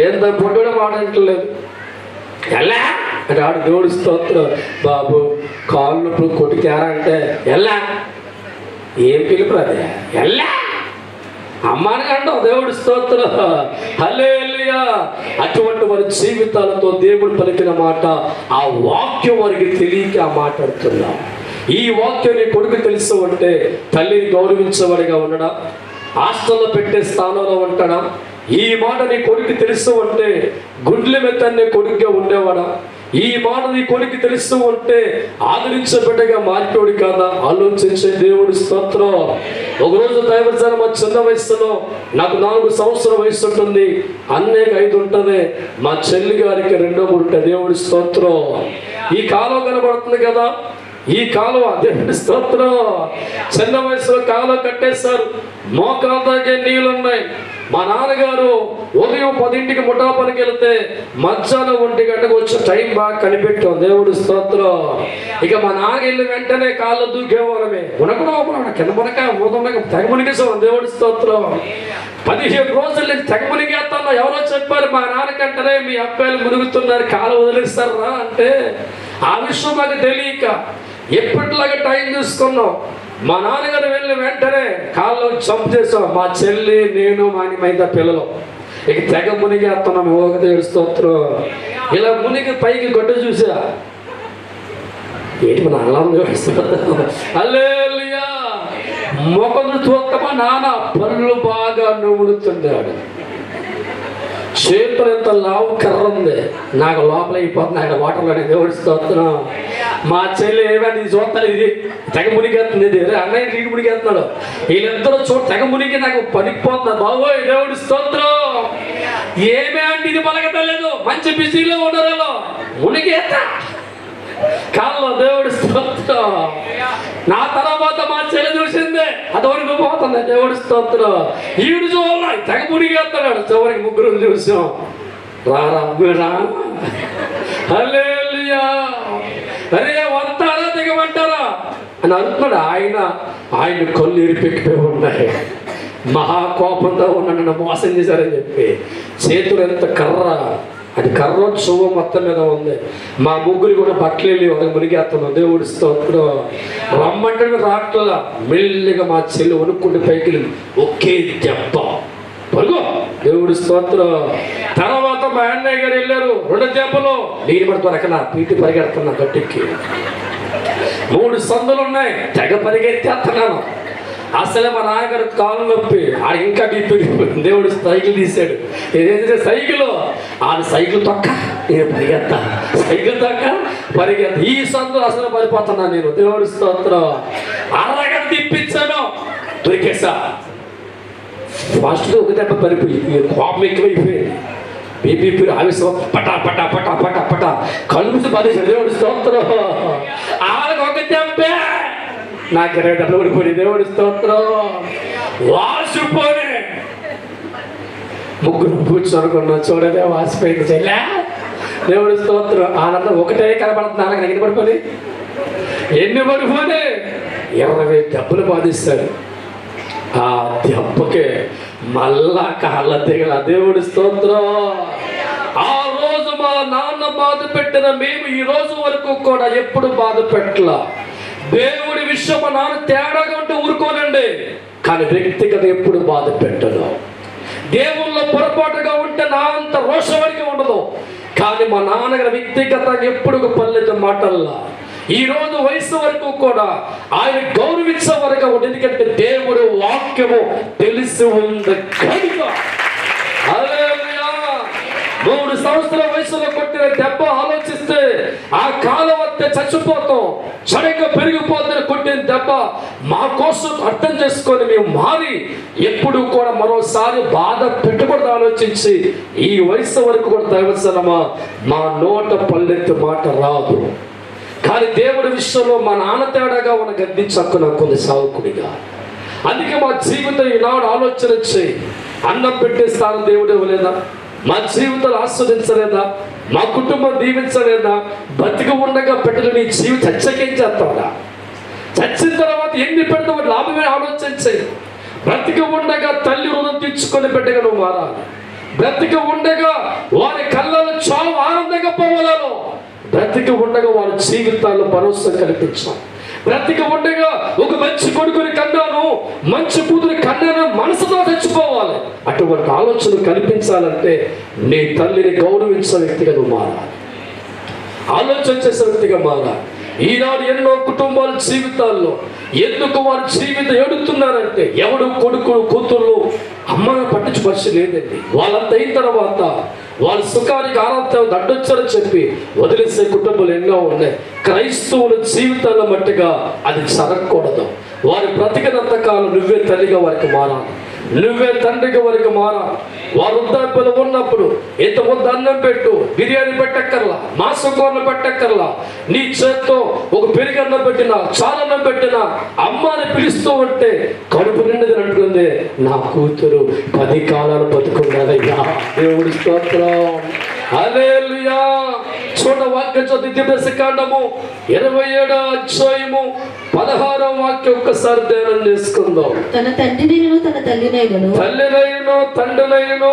ఎంత పొడ్డు మాట్లాడట్లేదు ఎలా అంటే ఆడు. దేవుడి స్తోత్రం. బాబు కాళ్ళు కొట్టుకారా అంటే ఎలా? ఏం పిలుపు అదే? ఎలా అమ్మాని అంటావు. దేవుడి స్తోత్రం. హల్లెలూయా. అటువంటి వారి జీవితాలతో దేవుడు పలికిన మాట, ఆ వాక్యం వారికి తెలియక మాట్లాడుతున్నాం. ఈ వాక్యం నీ కొడుకు తెలుసు అంటే తల్లిని గౌరవించేవాడిగా ఉండడా, హాస్టల్లో పెట్టే స్థానంలో ఉంటాడా? ఈ మాట నీ కొడుకు తెలుసు అంటే గుండెల మెత్తనే కొడుకుగా ఉండేవాడా? ఈ మాట నీ కొడుకు తెలుస్తూ ఉంటే ఆదరించే బిడ్డగా మార్చోడు కాదా? ఆలోచించే దేవుడి స్తోత్రం. ఒకరోజు దైవజనం మా చిన్న వయసులో, నాకు 4 సంవత్సరాల వయసు ఉంటుంది, అన్నయ్యకి 5 ఉంటుంది, మా చెల్లి గారికి 2 ఉంటుంది. దేవుడి స్తోత్రం. ఈ కాలం కనబడుతుంది కదా, ఈ కాలువ. దేవుడి స్తోత్రం. చిన్న వయసులో కాలువ కట్టేశారు, మోకాలు దాకే నీళ్ళు ఉన్నాయి. మా నాన్నగారు ఉదయం 10ంటికి ముఠా పనికి వెళ్తే మధ్యాహ్నం 1 గంటకు వచ్చే టైం బాగా కనిపెట్టాం. దేవుడి స్తోత్రం. ఇక మా నాన్న వెళ్ళి వెంటనే కాళ్ళు దూకేవారమే. ఉనకడం కింద మునక ఊదక తెగ మునిగేసాం. దేవుడి స్తోత్రం. 15 రోజులు తెగ మునిగేస్తాను. ఎవరో చెప్పారు మా నాన్నకంటనే మీ అబ్బాయిలు మునుగుతున్నారు, కాలు వదిలేస్తారా అంటే ఆ విషయం నాకు తెలియక ఎప్పటిలాగా టైం చూసుకున్నాం. మా నాన్నగారు వెళ్ళి వెంటనే కాళ్ళు జంప్ చేసాం. మా చెల్లి, నేను, మా 5 పిల్లలు ఇక తెగ మునిగేస్తున్నాం. దేవుడి స్తోత్రం. ఇలా మునిగి పైకి గొడ్డ చూసా, ఏంటి మన అల్లం. హల్లెలూయా. మొక్కలు చూస్తే మా నాన్న పళ్ళు బాగా నవ్వులుతున్నాడు. చేతులు ఎంత లావు కర్ర ఉంది, నాకు లోపల అయిపోతుంది అక్కడ వాటర్లోనే. దేవుడి స్తోత్రం. మా చెల్లి ఏమైనా చూస్తాను, ఇది తెగ మునిగేస్తుంది, ఇది అన్నయ్య నీటి మునిగేస్తున్నాడు. వీళ్ళిద్దరూ తెగ మునిగి నాకు పనికిపోతుంది. బాబోయ్ దేవుడి స్తోత్రం. ఏమే అంటే ఇది పలకటలేదు, మంచి బిజీలో ఉండరు, మునిగేస్తా కాల్లో. దేవుడి స్తోత్రం. నా తర్వాత మా చెల్లి చూసిందే, అదవరకు పోతుంది. దేవుడి స్తోత్రం. ఈడు చూడాల తెగ మునిగేస్తున్నాడు. చివరికి ముగ్గురు చూసాం. రారా మీరా, హల్లెలూయా, అరే వస్తారా దిగమంటారా అని అంటున్నాడు. ఆయన కళ్ళు ఇరిపెక్కిపోయి ఉన్నాయి. మహాకోపంతో నన్ను మోసం చేశారని చెప్పి చేతులు ఎంత కర్ర, అది కర్ర చువ్వ మొత్తం మీద ఉంది. మా ముగ్గురు కూడా బట్టలు వెళ్ళి ఒక మునిగేస్తున్నాం. దేవుడి స్తోత్రం. రమ్మంటే రాట్లా. మెల్లిగా మా చెల్లి వణుక్కుంటే పైకి ఒకే దెబ్బ పరుగు. దేవుడి స్తోత్రం. తర్వాత మా అన్నయ్య గారు వెళ్ళారు. 2 దెబ్బలు. నేను పడుతూ రకన పీటి పరిగెడుతున్నా గట్టికి. 3 సందులు ఉన్నాయి, తెగ పరిగెత్తేస్తున్నాను. అసలే మా నాన్నగారు కాలు నొప్పి, ఆడు ఇంకా బీపీ. దేవుడు సైకిల్ తీశాడు. ఏదైతే సైకిల్, ఆడు సైకిల్ తొక్క నేను పరిగెత్తా, సైకిల్ తొక్క పరిగెత్త. ఈ సందు అసలు పడిపోతున్నా నేను. దేవుడి స్తోత్రం. అరగంట తిప్పించాను, దొరికేసా. ఫస్ట్గా ఒక దెబ్బ పడిపోయి కోపం ఎక్కువైపోయింది. బీపీ ఆవేశం పటా పటా పటా పటా పటా కలుపు పదేశాడు. దేవుడి స్తోత్రం. ఆళ్ళకి ఒక దెబ్బే, నాకు 20 దెబ్బలు పడిపోయి. దేవుడి స్తోత్రం. వాసిపోయి ముగ్గురు కూర్చొనుకున్నాం. చూడలే వాసిపోయింది చెల్లె. దేవుడి స్తోత్రం. ఆనందం ఒకటే కనబడుతుంది. అలాగే ఎన్ని పడిపోయి, ఎన్ని పడిపోయి 20 దెబ్బలు బాధిస్తాడు. ఆ దెబ్బకే మళ్ళా కాళ్ళ దిగల. దేవుడి స్తోత్రం. ఆ రోజు మా నాన్న బాధ పెట్టిన మేము ఈ రోజు వరకు కూడా ఎప్పుడు బాధ పెట్టలా. దేవుడి విషయం మా నాన్న తేడాగా ఉంటే ఊరుకోనండి, కానీ వ్యక్తిగత ఎప్పుడు బాధ పెట్టను. దేవుళ్ళో పొరపాటుగా ఉంటే నా అంత రోషవరికి ఉండదు, కానీ మా నాన్నగారి వ్యక్తిగతంగా ఎప్పుడు పల్లెట మాటల్లా. ఈ రోజు వయసు వరకు కూడా ఆయన గౌరవించే వరకు ఉంది. ఎందుకంటే దేవుడు వాక్యము తెలిసి ఉంది కనుక. హల్లెలూయా. 3 సంవత్సరాల వయసులో కొట్టిన దెబ్బ ఆలోచిస్తే ఆ కాలం వస్తే చచ్చిపోతాం, సడన్గా పెరిగిపోతున్న కొట్టిన దెబ్బ మా కోసం అర్థం చేసుకొని మేము మారి ఎప్పుడు కూడా మరోసారి బాధ పెట్టకూడదు ఆలోచించి ఈ వయసు వరకు కూడా దైవజనమా మా నోట పల్లెత్తు మాట రాదు. కానీ దేవుడి విషయంలో మా నాన్న తేడాగా ఉన్న గద్దించక్కు నాకు ఉంది సావుకుడిగా. అందుకే మా జీవితం ఈనాడు ఆలోచన చేయి. అన్నం పెట్టే స్థానం దేవుడు ఇవ్వలేదా? మా జీవితాలు ఆస్వాదించలేదా? మా కుటుంబం దీవించలేదా? బతికి ఉండగా పెట్టలు నీ జీవితం చచ్చకేం చేస్తావా? చచ్చిన తర్వాత ఎన్ని పెడతావు లాభమే ఆలోచించే. బ్రతికి ఉండగా తల్లి రుణం తీర్చుకొని బిడ్డగా నువ్వు మారాలి. బ్రతికి ఉండగా వారి కళ్ళలో చావు ఆనందంగా పోవాలను. బ్రతికి ఉండగా వారి జీవితాల్లో భరోసా కల్పించాలి. బ్రతికి ఉండగా ఒక మంచి కొడుకుని కన్నాను, మంచి కూతురి కన్నాను మనసుతో తెచ్చుకోవాలి. అటువంటి ఆలోచన కల్పించాలంటే నీ తల్లిని గౌరవించే వ్యక్తిగా నువ్వు మారాలి, ఆలోచన చేసే వ్యక్తిగా మారాలి. ఈనాడు ఎన్నో కుటుంబాల జీవితాల్లో ఎందుకు వారి జీవితం ఏడుతున్నారంటే ఎవడు కొడుకులు కూతుళ్ళు అమ్మను పట్టించు పరిస్థితి లేదండి. వాళ్ళంతా అయిన తర్వాత వాళ్ళ సుఖానికి ఆనందం దడ్డొచ్చని చెప్పి వదిలేసే కుటుంబాలు ఎన్నో ఉన్నాయి. క్రైస్తవుల జీవితాల మట్టుగా అది జరగకూడదు. వారి బ్రతికినంత కాలం నువ్వే తల్లిగా వారికి మారాలి, నువ్వే తండ్రిగా వారికి మారాలి. వారు వృద్ధాప్యలో ఉన్నప్పుడు ఇంతకుముందు అన్నం పెట్టు, బిర్యానీ పెట్టక్కర్లా, మాంసం కూరలు పెట్టక్కర్లా, నీ చేత్తో ఒక పెరుగన్నం పెట్టినా చాలన్నం పెట్టినా అమ్మాని పిలుస్తూ ఉంటే కడుపు నిండుది అంటుంది, నా కూతురు 10 కాలాలు బతుకున్నదయ్యా. దేవుడి స్తోత్రం. హల్లెలూయా. చూడ వాక్యం చదివితే కాండము 27వ అధ్యాయము 16వ వాక్యం ఒక్కసారి ధ్యానం చేసుకుందాం. తన తండ్రినైనను తన తల్లినైనను తండ్రినైనను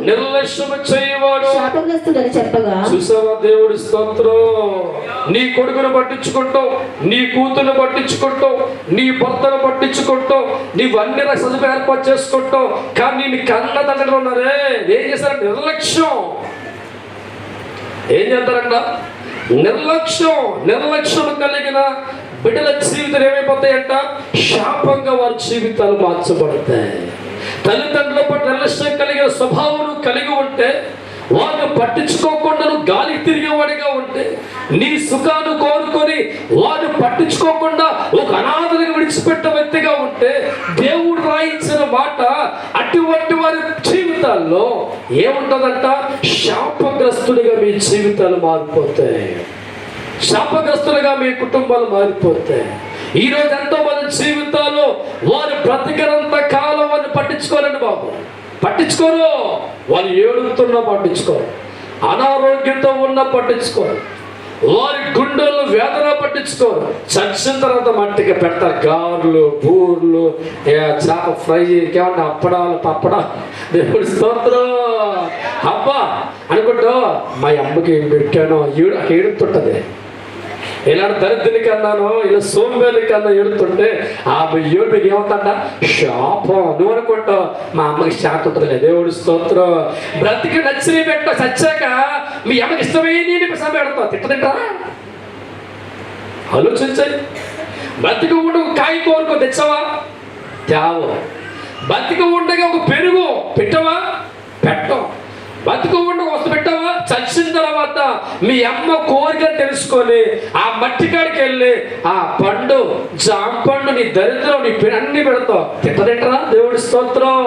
నిర్లక్ష్యము చేయవాడు శాపగ్రస్తుడని చెప్పగా. చూసావా దేవుడి స్తోత్రం. నీ కొడుకును పట్టించుకుంటావు, నీ కూతురు పట్టించుకుంటావు, నీ భర్తను పట్టించుకుంటావు, నీవు అన్ని రక్షణ ఏర్పాటు చేసుకుంటావు. కానీ నీ కన్న తండ్రులు ఉన్నారే ఏం చేశారంటే నిర్లక్ష్యం. ఏం చేస్తారంట? నిర్లక్ష్యం కలిగిన బిడ్డల జీవితాలు ఏమైపోతాయంట? శాపంగా వారి జీవితాలు మార్చబడతాయి. తల్లిదండ్రుల పట్ల నిర్లక్ష్యం కలిగిన స్వభావం కలిగి ఉంటే, వారిని పట్టించుకోకుండా గాలి తిరిగేవాడిగా ఉంటే, నీ సుఖాన్ని కోరుకొని వారిని పట్టించుకోకుండా ఒక అనాథలుగా విడిచిపెట్టే వ్యక్తిగా ఉంటే, దేవుడు రాయించిన మాట అటువంటి వారి జీవితాల్లో ఏముంటుందంట? శాపగ్రస్తుడిగా మీ జీవితాలు మారిపోతాయి. శాపగ్రస్తులుగా మీ కుటుంబాలు మారిపోతాయి. ఈరోజు ఎంతో మంది జీవితాలు వారు బ్రతికినంత కాలం వారిని పట్టించుకోరండి బాబు, పట్టించుకోరు. వాళ్ళు ఏడుతున్నా పట్టించుకోరు, అనారోగ్యంతో ఉన్నా పట్టించుకోరు, వారి గుండెల్లో వేదన పట్టించుకోరు. చచ్చిన తర్వాత మట్టికి పెడతారు గారులు, బూర్లు, చేప ఫ్రై, ఇంకేమన్నా అప్పడాలు, పప్పడాలు. దేవుడి స్తోత్రం. అబ్బా అనుకుంటా మా అమ్మకి ఏం పెట్టానో ఏడుతుంటది. ఇలాంటి దరిద్రుని కన్నాను, ఇలా సోంబేర్ల కన్నా ఏడుతుంటే ఆ ఏడుకి ఏమవుతాడ? శాపం. నువ్వు అనుకుంటావు మా అమ్మకి శాంతి ఉంటుంది. దేవుడి స్తోత్రం. బ్రతికి నచ్చిన పెట్ట చచ్చాక మీ అమ్మకి ఇష్టమైన పెడతావు, తింటారా? ఆలోచించాలి. బ్రతికి ఉండి ఒక కాయ కోరుకో తెచ్చావా? తేవో. బ్రతికి ఉండగా ఒక పెరుగు పెట్టవా? పెట్టం. బతుకు ఉండి వస్తు పెట్టావా? చచ్చిన తర్వాత మీ అమ్మ కోరిక తెలుసుకొని ఆ మట్టి కాడికి వెళ్ళి ఆ పండు, జాంపండు, నీ దరిద్రం, నీ అన్ని పెడతావు, తింటరా? దేవుడి స్తోత్రం.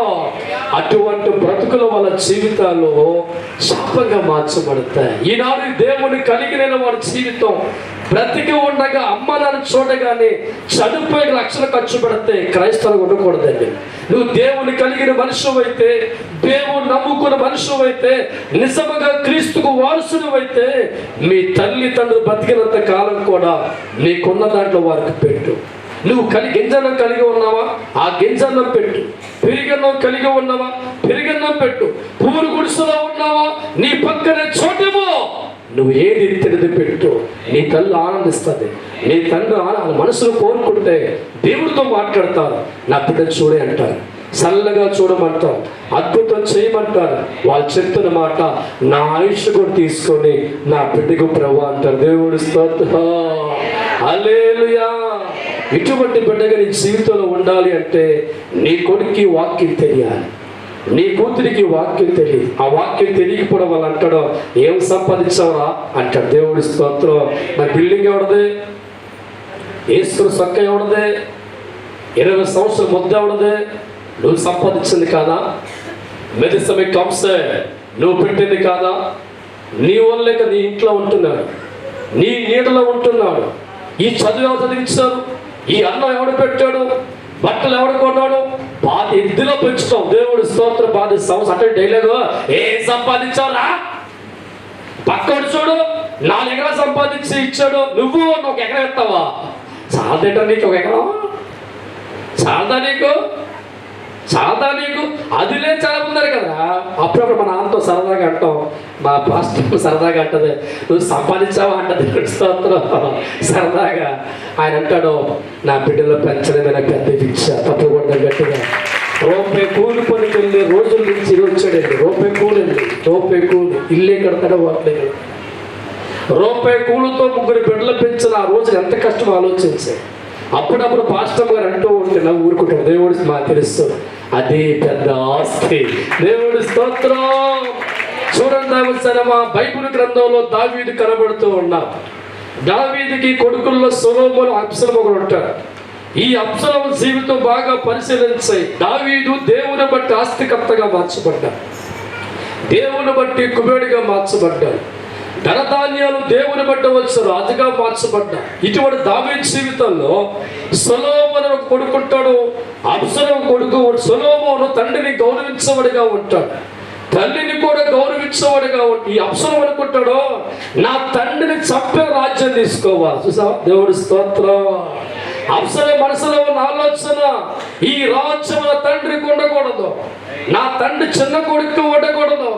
అటువంటి బ్రతుకుల వాళ్ళ జీవితాలు శాపంగా మార్చబడతాయి. ఈనాడు దేవుని కలిగిన వాడి జీవితం బ్రతికి ఉండగా అమ్మ నాన్న చూడగానే చనిపోయే లక్షలు ఖర్చు పెడితే క్రైస్తవులు ఉండకూడదండి. నువ్వు దేవుని కలిగిన మనుషు అయితే, దేవుని నమ్ముకున్న మనుషు అయితే, నిజముగా క్రీస్తుకు వారసుడు అయితే, మీ తల్లిదండ్రులు బతికినంత కాలం కూడా నీకున్న దాంట్లో వారికి పెట్టు. నువ్వు గింజన్నం కలిగి ఉన్నావా? ఆ గింజన్నం పెట్టు. పెరిగన్నం కలిగి ఉన్నావా? పెరిగన్నం పెట్టు. పూలు గుడిసెలో ఉన్నావా? నీ పక్కనే చోటేమో నువ్వు ఏది తిరిగి పెట్టు. నీ తల్లి ఆనందిస్తుంది. నీ తండ్రి మనసులో కోరుకుంటే దేవుడితో మాట్లాడతారు. నా బిడ్డ చూడే అంటారు, చల్లగా చూడమంటారు, అద్భుతం చేయమంటారు. వాళ్ళు చెప్తున్న మాట నా ఆయుష్ కూడా తీసుకొని నా బిడ్డకు ప్రభు అంటారు. దేవుడి స్తోత్రం. హల్లెలూయా. ఇటువంటి బిడ్డగా నీ జీవితంలో ఉండాలి అంటే నీ కొడుక్కి వాక్యం తెలియాలి, నీ కూతురికి వాక్యం తెలియదు. ఆ వాక్యం తెలియకపోవడం వల్ల అంటాడు, ఏం సంపాదించావురా అంటాడు. దేవుడి స్తోత్రం. నా బిల్డింగ్ ఎవడది? ఏసుకుని సొక్క ఎవడది? 20 సంవత్సరాల ముద్ద ఎవడది? నువ్వు సంపాదించింది కాదా? మెదిసమే కంసే నువ్వు పెట్టింది కాదా? నీ వల్లే కదా నీ ఇంట్లో ఉంటున్నాడు, నీ నీడలో ఉంటున్నాడు. ఈ చదువు ఎవరు చదివించారు? ఈ అన్నం ఎవడు పెట్టాడు? బట్టలు ఎవడు కొన్నాడు? బాధ ఎద్దులో పెంచుతాం. దేవుడు స్తోత్రం. బాధ సంవత్సరం అంటే డైలాగ్ ఏం సంపాదించావురా? పక్కడు చూడు 4 ఎకరాలు సంపాదించి ఇచ్చాడు, నువ్వు ఒక ఎకరం ఎత్తావా? చాలదేట నీకు ఒక ఎకరం? చాలదా నీకు? చాలదా నీకు? అదిలే చాలా ఉన్నారు కదా. అప్పుడప్పుడు మా నాన్నతో సరదాగా అంటాం, మా పాస్టర్ సరదాగా అంటది, నువ్వు సంపాదించావా అంటది. స్తోత్రం. సరదాగా ఆయన అంటాడు, నా బిడ్డలో పెంచడమే పెద్ద పిచ్చ, తప్పకూడదు గట్టిగా. రూపాయి కూలి పనికి వెళ్ళి రోజుల నుంచి వచ్చాడండి. రూపాయి కూలి ఇల్లే కడతాడో వాటిలే కడతాడు. రూపాయి కూలితో 3 బిడ్డలు పెంచిన ఆ రోజు ఎంత కష్టం ఆలోచించాయి. అప్పుడప్పుడు పాస్టర్ గారు అంటూ ఉంటే నా ఊరుకుంటాడు. దేవుడు మాకు తెలుసు, అదే పెద్ద ఆస్తి. దేవుడి స్తోత్రం. చూడండి సరే, మా బైబిల్ గ్రంథంలో దావీదు కనబడుతూ ఉన్నాం. దావీదుకి కొడుకుల్లో సొలొమోను, అబ్షాలోము ఒకడు ఉంటారు. ఈ అబ్షాలోము జీవితం బాగా పరిశీలించాయి. దావీదు దేవుని బట్టి ఆస్తికర్తగా మార్చబడ్డాడు, దేవుని బట్టి కుబేరుడిగా మార్చబడ్డాడు, ధనధాన్యాలు దేవుని బట్టి వచ్చి రాజుగా మార్చబడ్డా. ఇటువంటి దావీదు జీవితంలో సొలొమోను కొడుకుంటాడు. అబ్షాలోము కొడుకు సొలొమోను తండ్రిని గౌరవించబడిగా ఉంటాడు, తల్లిని కూడా గౌరవించేవాడుగా ఉండి ఈ అబ్షాలోము అనుకుంటాడు, నా తండ్రిని చంపే రాజ్యం తీసుకోవాలి. చూసావా? దేవుడి స్తోత్రం. అబ్షాలోము మనసులో ఉన్న ఆలోచన, ఈ రాజ్యం నా తండ్రికి ఉండకూడదు, నా తండ్రి చిన్న కొడుకు ఉండకూడదు.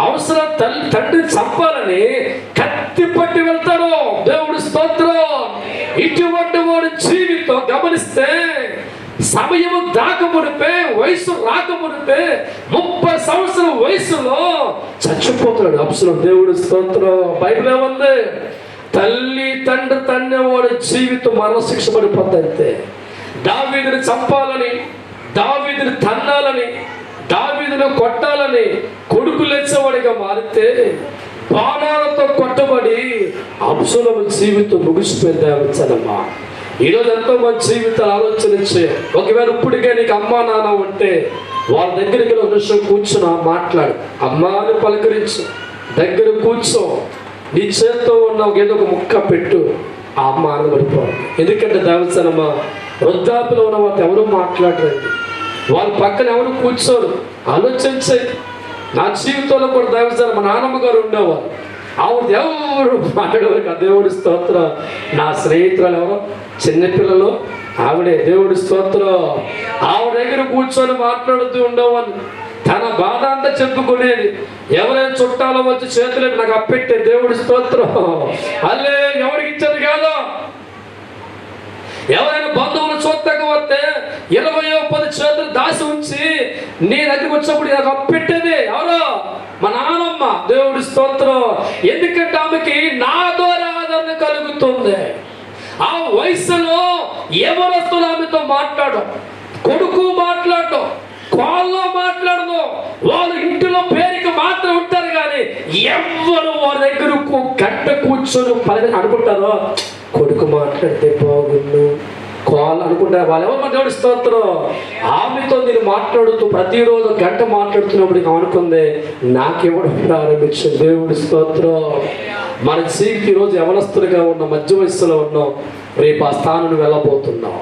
అవసరం తండ్రిని చంపాలని కత్తి పట్టి వెళ్తాడు. దేవుడి స్తోత్రం. ఇటువంటి వాడి జీవితం గమనిస్తే సమయము దాకమునిపే, వయసు రాకమునిపే 30 సంవత్సరాల వయసులో చచ్చిపోతాడు అబ్షాలోము. దేవుడి స్తోత్రం. బైబిల్ ఏముంది? తల్లి తండ్రి తన్నేవాడు జీవితం మరణశిక్ష పడిపోద్దంతే. దావీదుని చంపాలని, దావీదుని తన్నాలని, దావీదుని కొట్టాలని కొడుకు లేచేవాడిగా మారితే బాణాలతో కొట్టబడి అబ్షలోము జీవితం ముగిసిపోయింది. వచ్చానమ్మా, ఈరోజు ఎంతో మంది జీవితాలు ఆలోచన. ఒకవేళ ఇప్పటికే నీకు అమ్మా నాన్న ఉంటే వాళ్ళ దగ్గరికి ఒక నిమిషం కూర్చుని మాట్లాడు. అమ్మాని పలకరించు, దగ్గర కూర్చో, నీ చేతితో ఉన్న ఏదో ఒక ముక్క పెట్టు, ఆ అమ్మ ఆనందపడిపోవాలి. ఎందుకంటే దేవస్థానమ్మ వృద్ధాప్యలో ఉన్న వాళ్ళు ఎవరు మాట్లాడరండి, వాళ్ళ పక్కన ఎవరు కూర్చోరు. ఆలోచించే నా జీవితంలో కూడా దేవస్థానం మా నాన్నమ్మ గారు ఉండేవారు. ఆవిడ ఎవరు మాట్లాడేవారికి ఆ దేవుడి స్తోత్రం. నా స్నేహితురాలు ఎవరో చిన్నపిల్లలు, ఆవిడే దేవుడి స్తోత్రం. ఆవిడ దగ్గర కూర్చొని మాట్లాడుతూ ఉండేవాళ్ళు. తన బాధ అంతా చెప్పుకునేది. ఎవరైనా చుట్టాలో వచ్చి చేతులు నాకు అప్పెట్టే దేవుడి స్తోత్రం. అల్లే ఎవరికి ఇచ్చేది కాదు. ఎవరైనా బంధువులు చూడక వస్తే 20-10 చేతులు దాసి ఉంచి నీ దగ్గరికి వచ్చినప్పుడు నాకు అప్పెట్టేది ఎవరో మా నాన్నమ్మ. దేవుడి స్తోత్రం. ఎందుకంటే ఆమెకి నా ద్వారా ఆదరణ కలుగుతుంది. ఆ వయసులో ఎవరొస్తున్నా ఆమెతో మాట్లాడు, కొడుకు మాట్లాడు, కాల్లో మాట్లాడదు. వాళ్ళు ఇంటిలో పేరుకి మాత్రం ఉంటారు కానీ ఎవరు వారి దగ్గర గంట కూర్చొని పని అనుకుంటారో కొడుకు మాట్లాడితే బాగుండు, కాల్ అనుకుంటారు. వాళ్ళు ఎవరు దేవుడి స్తోత్రం. ఆమెతో నేను మాట్లాడుతూ ప్రతిరోజు గంట మాట్లాడుతున్నప్పుడు అనుకుంది నాకెవడు ప్రారంభించింది. దేవుడి స్తోత్రం. మన జీవితం ఈరోజు యవనస్తులుగా ఉన్న మధ్య వయస్సులో ఉన్నాం, రేపు ఆ స్థానాన్ని వెళ్ళబోతున్నాం.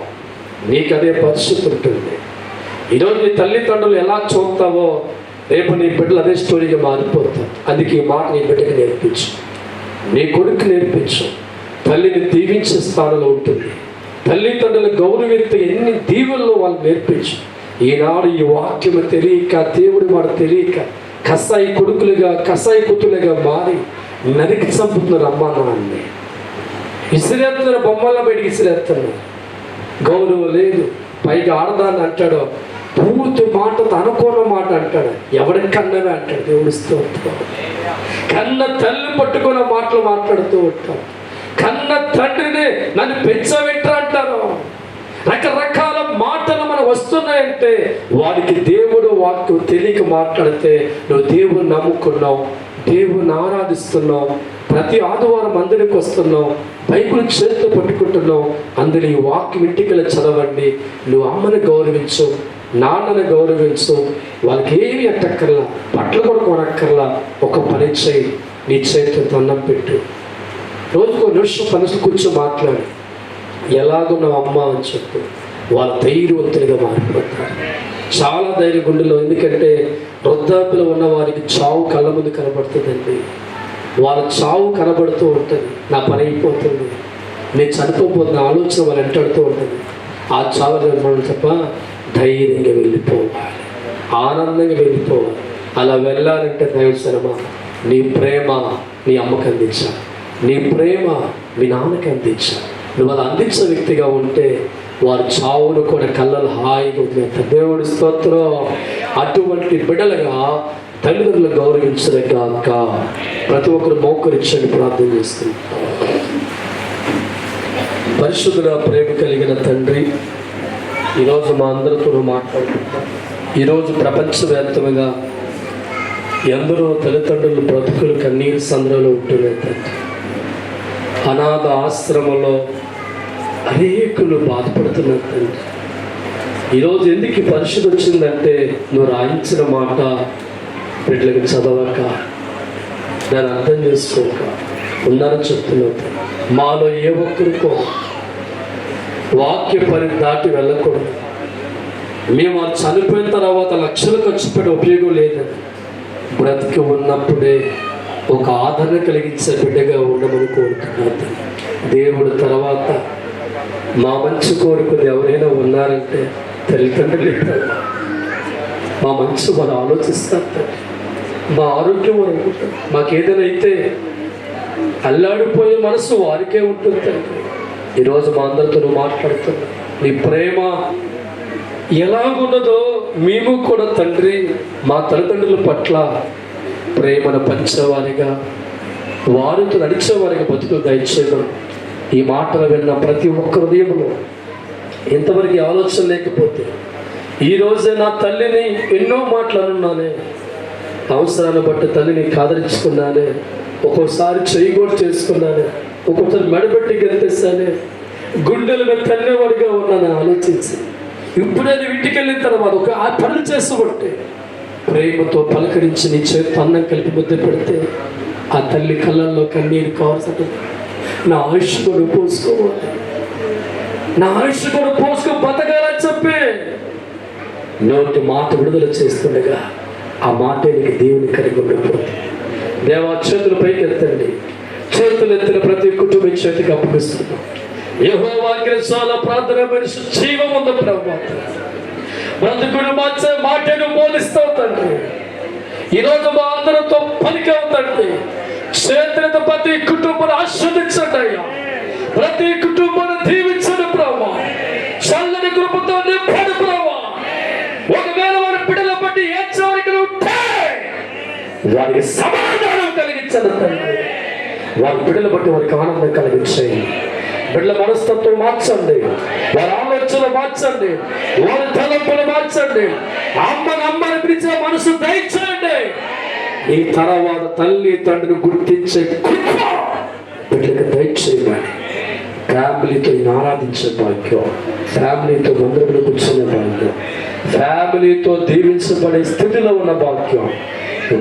నీకు అదే పరిస్థితి ఉంటుంది. ఈరోజు నీ తల్లిదండ్రులు ఎలా చూస్తావో రేపు నీ బిడ్డలు అదే స్టోరీగా మారిపోతావు. అందుకే ఈ మాట నీ బిడ్డకి నేర్పించు, నీ కొడుకు నేర్పించు. తల్లిని దీవించే స్థానంలో ఉంటుంది. తల్లిదండ్రుల గౌరవింత ఎన్ని దీవుల్లో వాళ్ళు నేర్పించు. ఈనాడు ఈ వాక్యము తెలియక, దేవుడి మాట తెలియక కసాయి కొడుకులుగా, కసాయి కూతులుగా మారి నరికి చంపుతున్నారు అమ్మా నాన్నని. ఇసిరేస్తున్నారు, బొమ్మల బయటికి ఇసిరేస్తున్నారు. గౌరవం లేదు. పైగా ఆడదాన్ని అంటాడు, పూర్తి మాటతో అనుకోని మాట అంటాడు. ఎవరికి కన్నవే అంటాడు. దేవుడిస్తూ ఉంటాడు. కన్న తల్లి పట్టుకున్న మాటలు మాట్లాడుతూ ఉంటాడు. కన్న తండ్రిని నన్ను పెంచబెట్టరా అంటారు. రకరకాల మాటలు మనకు వస్తున్నాయంటే వాడికి దేవుడు వాక్కు తెలియక మాట్లాడితే నువ్వు దేవుని నమ్ముకున్నావు, దేవుని ఆరాధిస్తున్నావు, ప్రతి ఆదివారం మందిరికి వస్తున్నావు, బైబిల్ చేతితో పట్టుకుంటున్నావు. అందులో ఈ వాక్యం ఇంటికి చదవండి. నువ్వు అమ్మని గౌరవించు, నాన్నని గౌరవించు. వాళ్ళకి ఏమి అట్టక్కర్లా, బట్టలు కూడా కొనక్కర్లా. ఒక పని చేయి, నీ చేతితో అన్నం పెట్టు. రోజుకో నిమిషం పనులు కూర్చో మాట్లాడు. ఎలాగున్నావు అమ్మ అని చెప్పు. వాళ్ళ ధైర్యవంతులుగా మారిపోతారు. చాలా ధైర్య గుండెలో. ఎందుకంటే వృద్ధాప్యలో ఉన్న వారికి చావు కళ్ళ ముందు కనబడుతుందండి. వాళ్ళ చావు కనబడుతూ ఉంటుంది. నా పని అయిపోతుంది, నేను చనిపోతున్న ఆలోచన వాళ్ళు వెంటాడుతూ ఉంటుంది. ఆ చావు మనం తప్ప ధైర్యంగా వెళ్ళిపోవాలి, ఆనందంగా వెళ్ళిపోవాలి. అలా వెళ్ళాలంటే దైవజనమా నీ ప్రేమ నీ అమ్మకి అందించాలి, నీ ప్రేమ మీ నాన్నకి అందించాలి. నువ్వు అది అందించే వ్యక్తిగా ఉంటే వారు చావును కూడా కళ్ళలు హాయిగా వదిలేస్తారు. దేవుడి స్తోత్రం. అటువంటి బిడ్డలుగా తల్లిదండ్రులు గౌరవించలేక ప్రతి ఒక్కరు మోకరించండి, ప్రార్థన చేస్తుంది. పరిశుద్ధుల ప్రేమ కలిగిన తండ్రి, ఈరోజు మా అందరితో మాట్లాడుకుంటాం. ఈరోజు ప్రపంచవ్యాప్తంగా ఎందరో తల్లిదండ్రులు బ్రతుకులు కన్నీరు సంద్రలో ఉంటున్నారు తండ్రి. అనాథ ఆశ్రమంలో అనేకులు బాధపడుతున్నారు తండ్రి. ఈరోజు ఎందుకు ఈ పరిస్థితి వచ్చిందంటే నువ్వు రాయించిన మాట బిడ్డలకు చదవక, దాన్ని అర్థం చేసుకోక ఉందని చెప్తున్నావు. మాలో ఏ ఒక్కరికో వాక్య పని దాటి వెళ్ళకూడదు. మేము అది చనిపోయిన తర్వాత లక్షలు ఖర్చు పెట్టి ఉపయోగం లేదని బ్రతికి ఉన్నప్పుడే ఒక ఆదరణ కలిగించే బిడ్డగా ఉండమని కోరుకున్నాను. దేవుడు తర్వాత మా మంచి కోరుకుని ఎవరైనా ఉన్నారంటే తల్లిదండ్రులు ఇస్తారు. మా మంచి వాళ్ళు ఆలోచిస్తారు, మా ఆరోగ్యం వారు అనుకుంటారు. మాకేదైనా అయితే అల్లాడిపోయే మనసు వారికే ఉంటుంది తండ్రి. ఈరోజు మా అందరితో మాట్లాడుతున్నాం. నీ ప్రేమ ఎలాగున్నదో మేము కూడా తండ్రి మా తల్లిదండ్రుల పట్ల ప్రేమను పంచేవారిగా, వారితో నడిచే వారికి బతుకు దయచేయడం. ఈ మాటలు విన్న ప్రతి ఒక్క హృదయంలో ఎంతవరకు ఆలోచన లేకపోతే, ఈరోజే నా తల్లిని ఎన్నో మాటలు అనున్నానే, అవసరాన్ని బట్టి తల్లిని కాదరించుకున్నానే, ఒక్కోసారి చెయ్యిగోడు చేసుకున్నానే, ఒక్కొక్కసారి మెడబెట్టి గెలిపేస్తానే, గుండెలుగా తల్లివాడిగా ఉన్నాను ఆలోచించి, ఇప్పుడే ఇంటికి వెళ్ళిన తర్వాత ఒక ఆ పనులు చేస్తూ ప్రేమతో పలకరించి నీ చేతి అన్నం కలిపి ముద్ద పెడితే ఆ తల్లి కళ్ళల్లో కన్నీరు కావాల్సి, నా ఆయుష్ కూడా పోసుకోవాలి, నా ఆయుష్ కూడా పోసుకో బతకాలని చెప్పి నోటి మాట విడుదల చేస్తుండగా ఆ మాటే నీకు దేవుని కలిగి ఉండిపోతుంది. దేవా, చేతులు పైకి ఎత్తండి. చేతులు ఎత్తిన ప్రతి కుటుంబం చేతికి అప్పగిస్తున్నాం. యెహోవా చాలా ప్రార్థన మనిషి జీవం ఉంది ప్రభు. బ్రతుకును మార్చే మాటను బోధిస్తావు తండ్రి. ఈరోజు మా అందరితో పనికవుతండి. చేతులతో ప్రతి కుటుంబాన్ని ఆస్వాదించండి అయ్యా. ప్రతి కుటుంబాన్ని దీవించండి ప్రభు. చల్లని కృపతో నింపండి ప్రభు. ఒకవేళ వారి బిడ్డల బట్టి ఏడ్చేవారికి ఉంటే వారికి సమాధానం కలిగించండి తండ్రి. వారి బిడ్డల బట్టి వారికి ఆనందం కలిగించేయండి. బిడ్డల మనస్తత్వం మార్చండి, వారి ఆలోచనలు మార్చండి, వారి తలంపులు మార్చండి. అమ్మని పిలిచే మనసు దయచేయండి. ఈ తర్వాత తల్లి తండ్రిని గుర్తించే కృప బిడ్డలకు దయచేయమని, ఫ్యామిలీతో ఆరాధించే భాగ్యం, ఫ్యామిలీతో మందిరంలో కూర్చునే భాగ్యం, ఫ్యామిలీతో దీవించబడే స్థితిలో ఉన్న భాగ్యం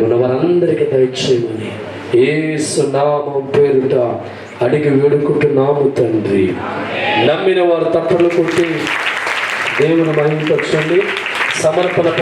మన వారందరికీ దయచేయమని యేసు నామం పేరుట అడిగి వేడుకుంటున్నాము తండ్రి. నమ్మిన వారు తప్పలు కొట్టి దేవుని మహిమపరచండి. సమర్పణ